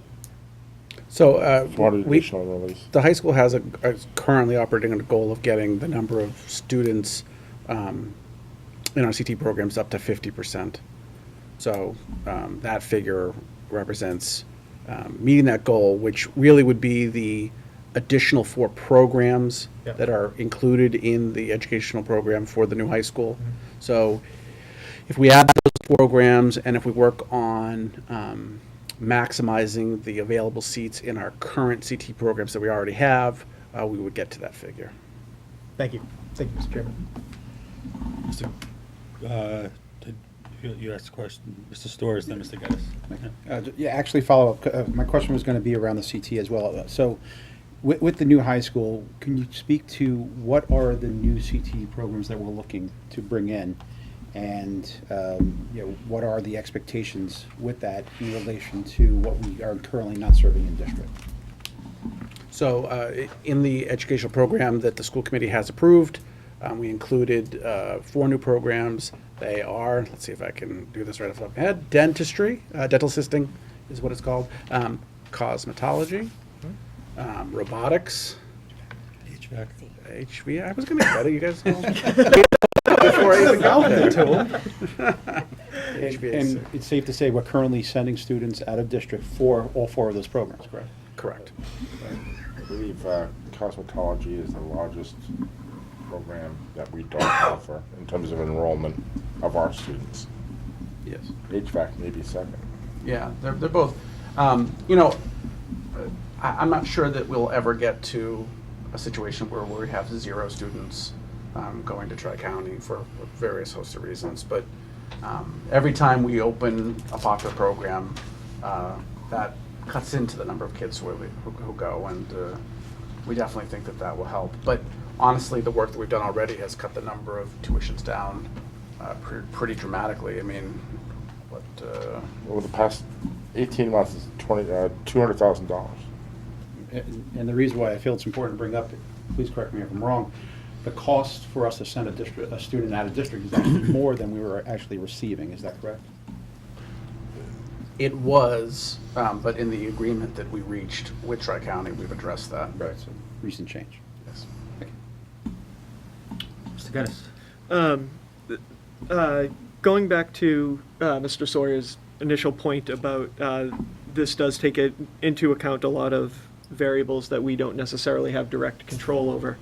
Speaker 8: So
Speaker 7: 400 additional enrollees.
Speaker 8: the high school has currently operating on a goal of getting the number of students in our CT programs up to 50%. So that figure represents meeting that goal, which really would be the additional 4 programs that are included in the educational program for the new high school. So if we add those programs and if we work on maximizing the available seats in our current CT programs that we already have, we would get to that figure.
Speaker 2: Thank you. Thank you, Mr. Chairman.
Speaker 1: You asked a question, Mr. Storrs, then Mr. Geddes.
Speaker 13: Yeah, actually, follow up. My question was going to be around the CT as well. So, with the new high school, can you speak to what are the new CT programs that we're looking to bring in, and what are the expectations with that in relation to what we are currently not serving in district?
Speaker 8: So, in the educational program that the school committee has approved, We included 4 new programs. They are, let's see if I can do this right off the top of my head, dentistry, dental assisting is what it's called, cosmetology, robotics, HVAC. I was going to get better, you guys know. Before I even got there to them.
Speaker 13: And it's safe to say we're currently sending students out of district for all 4 of those programs, correct?
Speaker 8: Correct.
Speaker 7: I believe cosmetology is the largest program that we don't offer in terms of enrollment of our students.
Speaker 8: Yes.
Speaker 7: HVAC may be second.
Speaker 8: Yeah, they're both. You know, I'm not sure that we'll ever get to a situation where we have 0 students going to Tri-County for various hosts of reasons, but every time we open a popular program, that cuts into the number of kids who go, and we definitely think that that will help. But honestly, the work that we've done already has cut the number of tuitions down pretty dramatically. I mean, what?
Speaker 7: Over the past 18 months, is $200,000.
Speaker 13: And the reason why I feel it's important to bring up, please correct me if I'm wrong, the cost for us to send a student out of district is actually more than we were actually receiving. Is that correct?
Speaker 8: It was, but in the agreement that we reached with Tri-County, we've addressed that.
Speaker 13: Right. So recent change.
Speaker 8: Yes.
Speaker 1: Mr. Geddes.
Speaker 11: Going back to Mr. Sawyer's initial point about this does take into account a lot of variables that we don't necessarily have direct control over.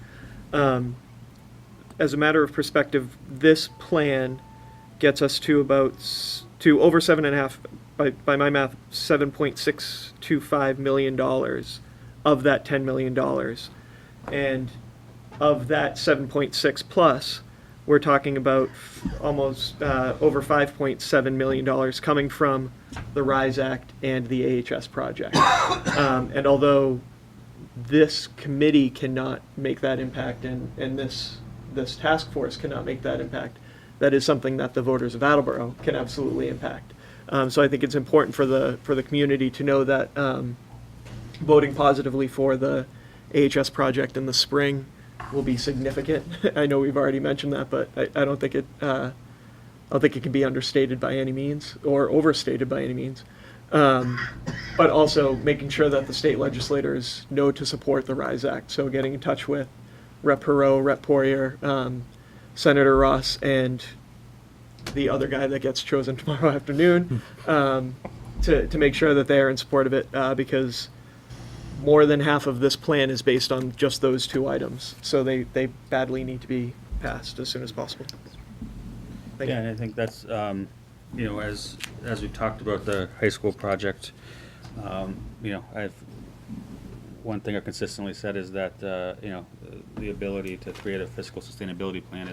Speaker 11: As a matter of perspective, this plan gets us to over 7.5, by my math, $7.625 million of that $10 million. And of that 7.6 plus, we're talking about almost over $5.7 million coming from the RISE Act and the AHS project. And although this committee cannot make that impact, and this task force cannot make that impact, that is something that the voters of Attleboro can absolutely impact. So I think it's important for the community to know that voting positively for the AHS project in the spring will be significant. I know we've already mentioned that, but I don't think it can be understated by any means or overstated by any means. But also making sure that the state legislators know to support the RISE Act. So getting in touch with Rep. Perot, Rep. Poirier, Senator Ross, and the other guy that gets chosen tomorrow afternoon to make sure that they are in support of it, because more than half of this plan is based on just those 2 items. So they badly need to be passed as soon as possible. Thank you.
Speaker 1: And I think that's, you know, as we talked about the high school project, you know, one thing I've consistently said is that, you know, the ability to create a fiscal sustainability plan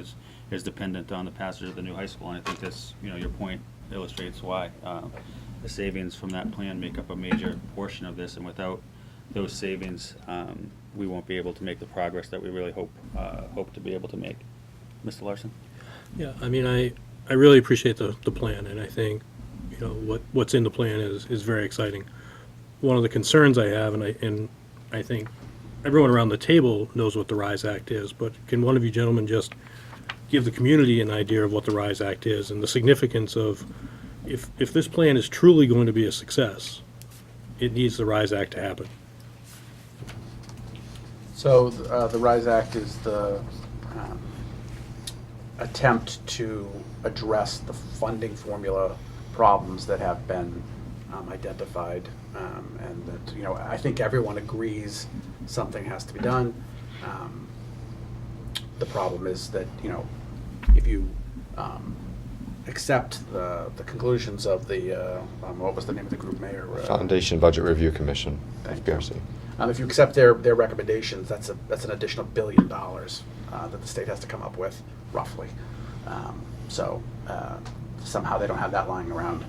Speaker 1: is dependent on the passage of the new high school. And I think this, you know, your point illustrates why. The savings from that plan make up a major portion of this, and without those savings, we won't be able to make the progress that we really hope to be able to make. Mr. Larson?
Speaker 3: Yeah, I mean, I really appreciate the plan, and I think, you know, what's in the plan is very exciting. One of the concerns I have, and I think everyone around the table knows what the RISE Act is, but can one of you gentlemen just give the community an idea of what the RISE Act is and the significance of, if this plan is truly going to be a success, it needs the RISE Act to happen.
Speaker 8: So the RISE Act is the attempt to address the funding formula problems that have been identified, and that, you know, I think everyone agrees something has to be done. The problem is that, you know, if you accept the conclusions of the what was the name of the group, Mayor?
Speaker 15: Foundation Budget Review Commission, FBRC.
Speaker 8: If you accept their recommendations, that's an additional $1 billion that the state has to come up with, roughly. So somehow they don't have that lying around,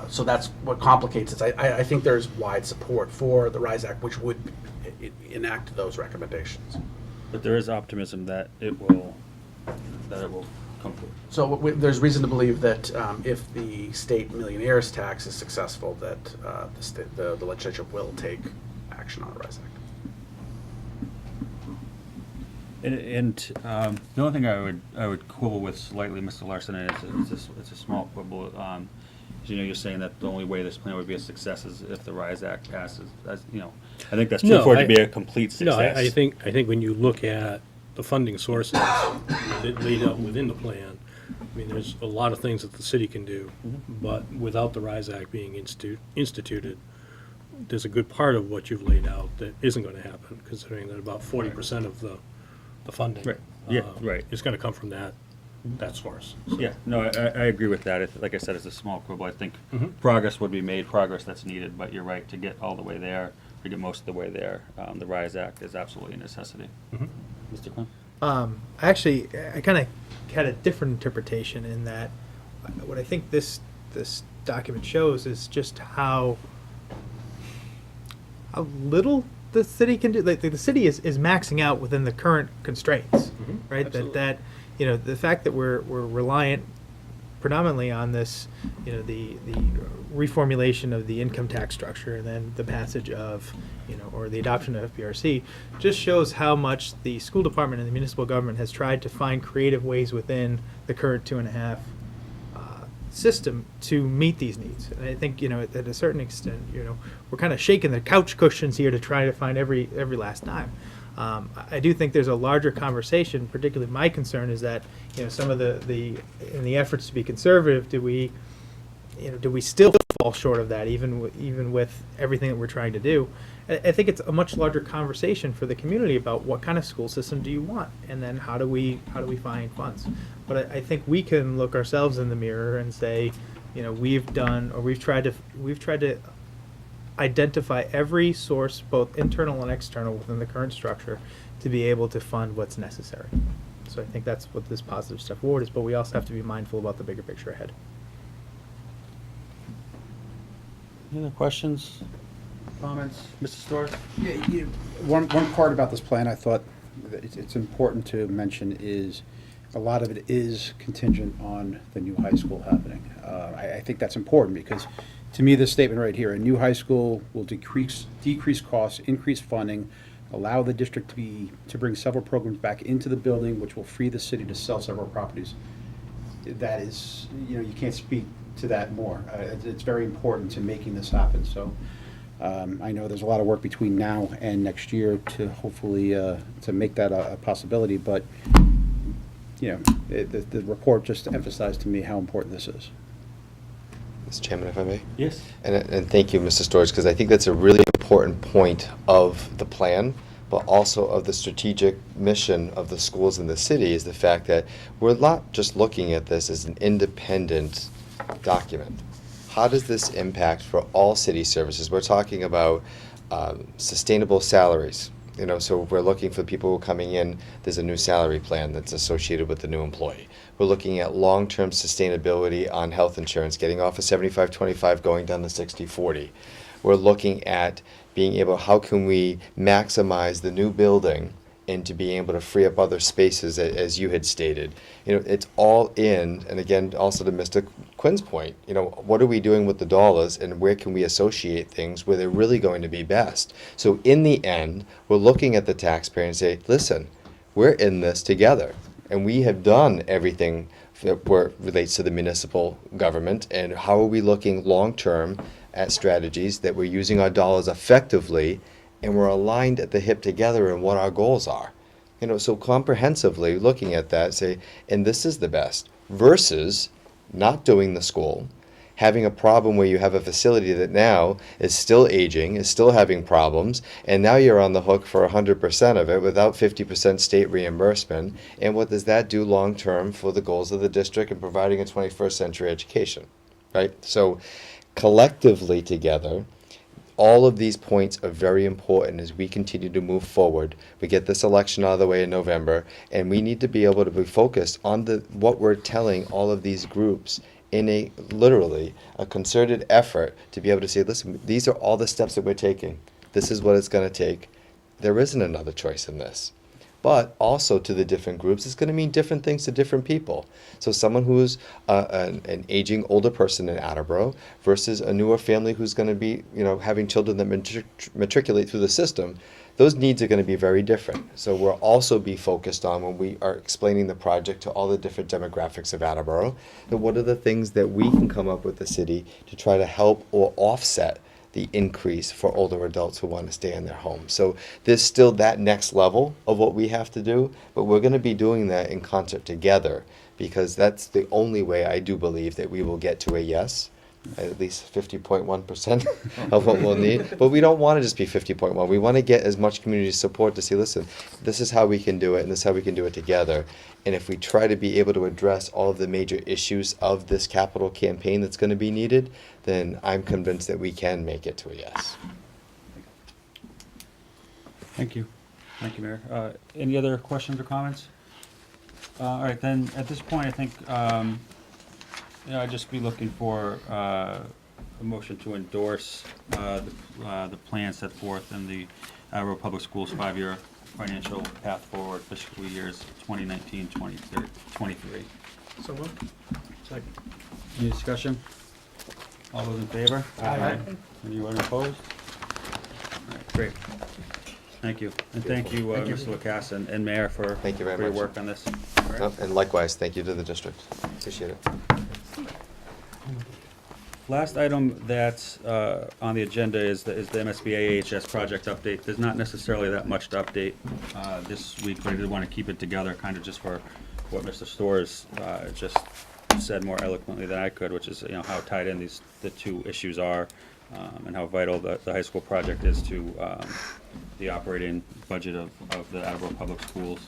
Speaker 8: so that's what complicates it. I think there's wide support for the RISE Act, which would enact those recommendations.
Speaker 1: But there is optimism that it will come through.
Speaker 8: So there's reason to believe that if the state millionaires tax is successful, that the legislature will take action on the RISE Act.
Speaker 1: The only thing I would quibble with slightly, Mr. Larson, and it's a small quibble. You're saying that the only way this plan would be a success is if the RISE Act passes. That's, I think that's true
Speaker 3: No,
Speaker 1: for it to be a complete
Speaker 3: No,
Speaker 1: success.
Speaker 3: I think when you look at the funding sources that laid out within the plan, I mean, there's a lot of things that the city can do, but without the RISE Act being instituted, there's a good part of what you've laid out that isn't going to happen, considering that about 40% of the funding
Speaker 1: Right. Yeah, right.
Speaker 3: is going to come from that source. So-
Speaker 1: Yeah, no, I agree with that. Like I said, it's a small quibble. I think
Speaker 3: Mhm.
Speaker 1: progress would be made, progress that's needed, but you're right, to get all the way there, to get most of the way there, the RISE Act is absolutely a necessity.
Speaker 3: Mhm.
Speaker 1: Mr. Quinn?
Speaker 2: Actually, I kind of had a different interpretation in that what I think this document shows is just how little the city can do. Like, the city is maxing out within the current constraints, right?
Speaker 3: Absolutely.
Speaker 2: That the fact that we're reliant predominantly on this, the reformulation of the income tax structure and then the passage of, or the adoption of FBRC, just shows how much the school department and the municipal government has tried to find creative ways within the current 2.5 system to meet these needs. And I think, at a certain extent, we're kind of shaking the couch cushions here to try to find every last dime. I do think there's a larger conversation. Particularly, my concern is that some of the in the efforts to be conservative, do we still fall short of that, even with everything that we're trying to do? I think it's a much larger conversation for the community about what kind of school system do you want, and then how do we find funds. But I think we can look ourselves in the mirror and say, we've tried to identify every source, both internal and external, within the current structure to be able to fund what's necessary. So I think that's what this positive step forward is, but we also have to be mindful about the bigger picture ahead.
Speaker 1: Any other questions, comments? Mr. Storrs?
Speaker 13: Yeah, one part about this plan I thought that it's important to mention is a lot of it is contingent on the new high school happening. I think that's important because, to me, this statement right here, a new high school will decrease costs, increase funding, allow the district to bring several programs back into the building, which will free the city to sell several properties. That is, you can't speak to that more. It's very important to making this happen. So I know there's a lot of work between now and next year to hopefully to make that a possibility. But the report just emphasized to me how important this is.
Speaker 15: Mr. Chairman, if I may?
Speaker 1: Yes.
Speaker 15: And thank you, Mr. Storrs, because I think that's a really important point of the plan, but also of the strategic mission of the schools in the city, is the fact that we're not just looking at this as an independent document. How does this impact for all city services? We're talking about sustainable salaries. So we're looking for people who are coming in, there's a new salary plan that's associated with the new employee. We're looking at long-term sustainability on health insurance, getting off of 75-25, going down to 60-40. We're looking at being able, how can we maximize the new building and to be able to free up other spaces, as you had stated. It's all in, and again, also to Mr. Quinn's point, what are we doing with the dollars and where can we associate things where they're really going to be best? So in the end, we're looking at the taxpayer and say, listen, we're in this together, and we have done everything that relates to the municipal government, and how are we looking long-term at strategies that we're using our dollars effectively, and we're aligned at the hip together in what our goals are. So comprehensively looking at that, say, and this is the best, versus not doing the school, having a problem where you have a facility that now is still aging, is still having problems, and now you're on the hook for 100% of it without 50% state reimbursement. And what does that do long-term for the goals of the district and providing a 21st century education, right? So collectively together, all of these points are very important as we continue to move forward. We get this election out of the way in November, and we need to be able to be focused on what we're telling all of these groups in literally a concerted effort to be able to say, listen, these are all the steps that we're taking. This is what it's going to take. There isn't another choice in this. But also to the different groups, it's going to mean different things to different people. So someone who's an aging older person in Attleboro versus a newer family who's going to be, having children that matriculate through the system, those needs are going to be very different. So we'll also be focused on, when we are explaining the project to all the different demographics of Attleboro, and what are the things that we can come up with the city to try to help or offset the increase for older adults who want to stay in their home. So there's still that next level of what we have to do, but we're going to be doing that in concert together, because that's the only way I do believe that we will get to a yes, at least 50.1% of what we'll need. But we don't want to just be 50.1. We want to get as much community support to say, listen, this is how we can do it, and this is how we can do it together. And if we try to be able to address all of the major issues of this capital campaign that's going to be needed, then I'm convinced that we can make it to a yes.
Speaker 1: Thank you. Thank you, Mayor. Any other questions or comments? All right, then, at this point, I think, I'd just be looking for a motion to endorse the plan set forth in the Attleboro Public Schools 5-year financial path forward fiscal years 2019-23.
Speaker 2: So moved. Second.
Speaker 1: Any discussion? All those in favor?
Speaker 2: Aye.
Speaker 1: Anyone opposed? All right, great. Thank you. And thank you, Mr. LaCasse and Mayor, for
Speaker 15: Thank you very
Speaker 1: your
Speaker 15: much.
Speaker 1: work on this. All right.
Speaker 15: Oh, and likewise, thank you to the district. Appreciate it.
Speaker 1: Last item that's on the agenda is the MSBA AHS project update. There's not necessarily that much to update this week, but I did want to keep it together, kind of just for what Mr. Storrs just said more eloquently than I could, which is, how tied in the two issues are, and how vital the high school project is to the operating budget of the Attleboro Public Schools.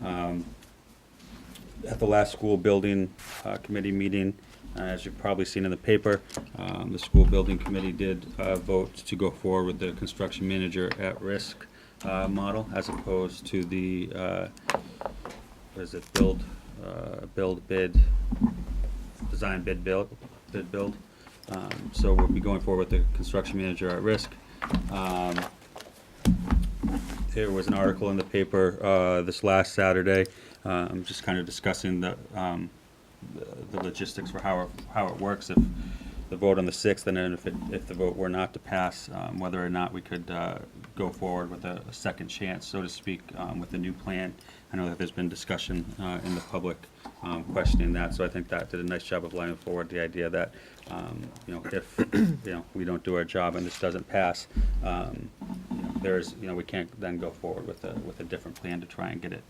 Speaker 1: At the last school building committee meeting, as you've probably seen in the paper, the school building committee did vote to go forward with the construction manager at risk model, as opposed to the build, bid, design, bid, build. So we'll be going forward with the construction manager at risk. There was an article in the paper this last Saturday, just kind of discussing the logistics for how it works if the vote on the 6th, and then if the vote were not to pass, whether or not we could go forward with a second chance, so to speak, with the new plan. I know that there's been discussion in the public questioning that, so I think that did a nice job of laying forward the idea that if we don't do our job and this doesn't pass, we can't then go forward with a different plan to try and get it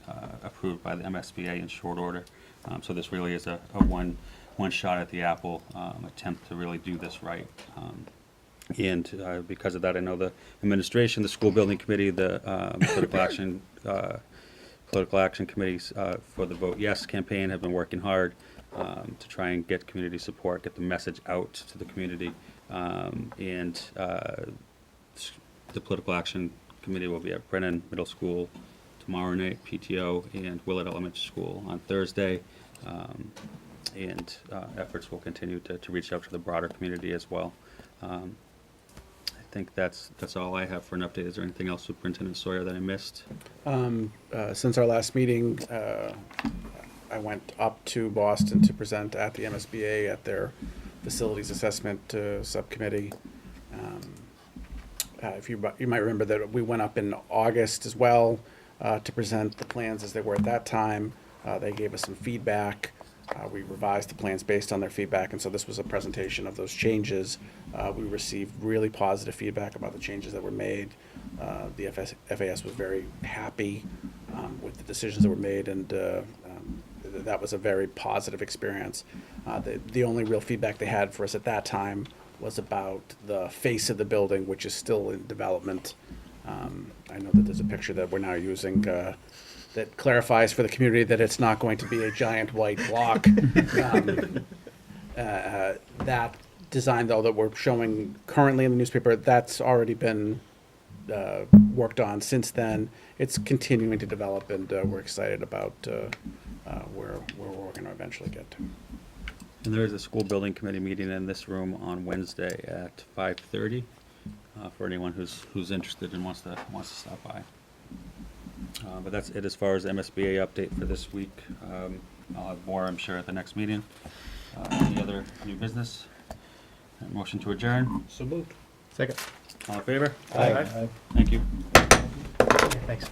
Speaker 1: approved by the MSBA in short order. So this really is a one shot at the apple attempt to really do this right. And because of that, I know the administration, the school building committee, the political action committees for the Vote Yes campaign have been working hard to try and get community support, get the message out to the community. And the political action committee will be at Brennan Middle School tomorrow night, PTO, and Willett Elementary School on Thursday. And efforts will continue to reach out to the broader community as well. I think that's all I have for an update. Is there anything else, Superintendent Sawyer, that I missed?
Speaker 8: Since our last meeting, I went up to Boston to present at the MSBA at their facilities assessment subcommittee. You might remember that we went up in August as well to present the plans as they were at that time. They gave us some feedback. We revised the plans based on their feedback, and so this was a presentation of those changes. We received really positive feedback about the changes that were made. The FAS was very happy with the decisions that were made, and that was a very positive experience. The only real feedback they had for us at that time was about the face of the building, which is still in development. I know that there's a picture that we're now using that clarifies for the community that it's not going to be a giant white block. That design, though, that we're showing currently in the newspaper, that's already been worked on since then. It's continuing to develop, and we're excited about where we're going to eventually get to.
Speaker 1: And there is a school building committee meeting in this room on Wednesday at 5:30 for anyone who's interested and wants to stop by. But that's it as far as MSBA update for this week. I'll have more, I'm sure, at the next meeting. Any other new business? Motion to adjourn.
Speaker 3: So moved.
Speaker 8: Second.
Speaker 1: All in favor?
Speaker 3: Aye.
Speaker 1: Thank you.
Speaker 2: Thanks.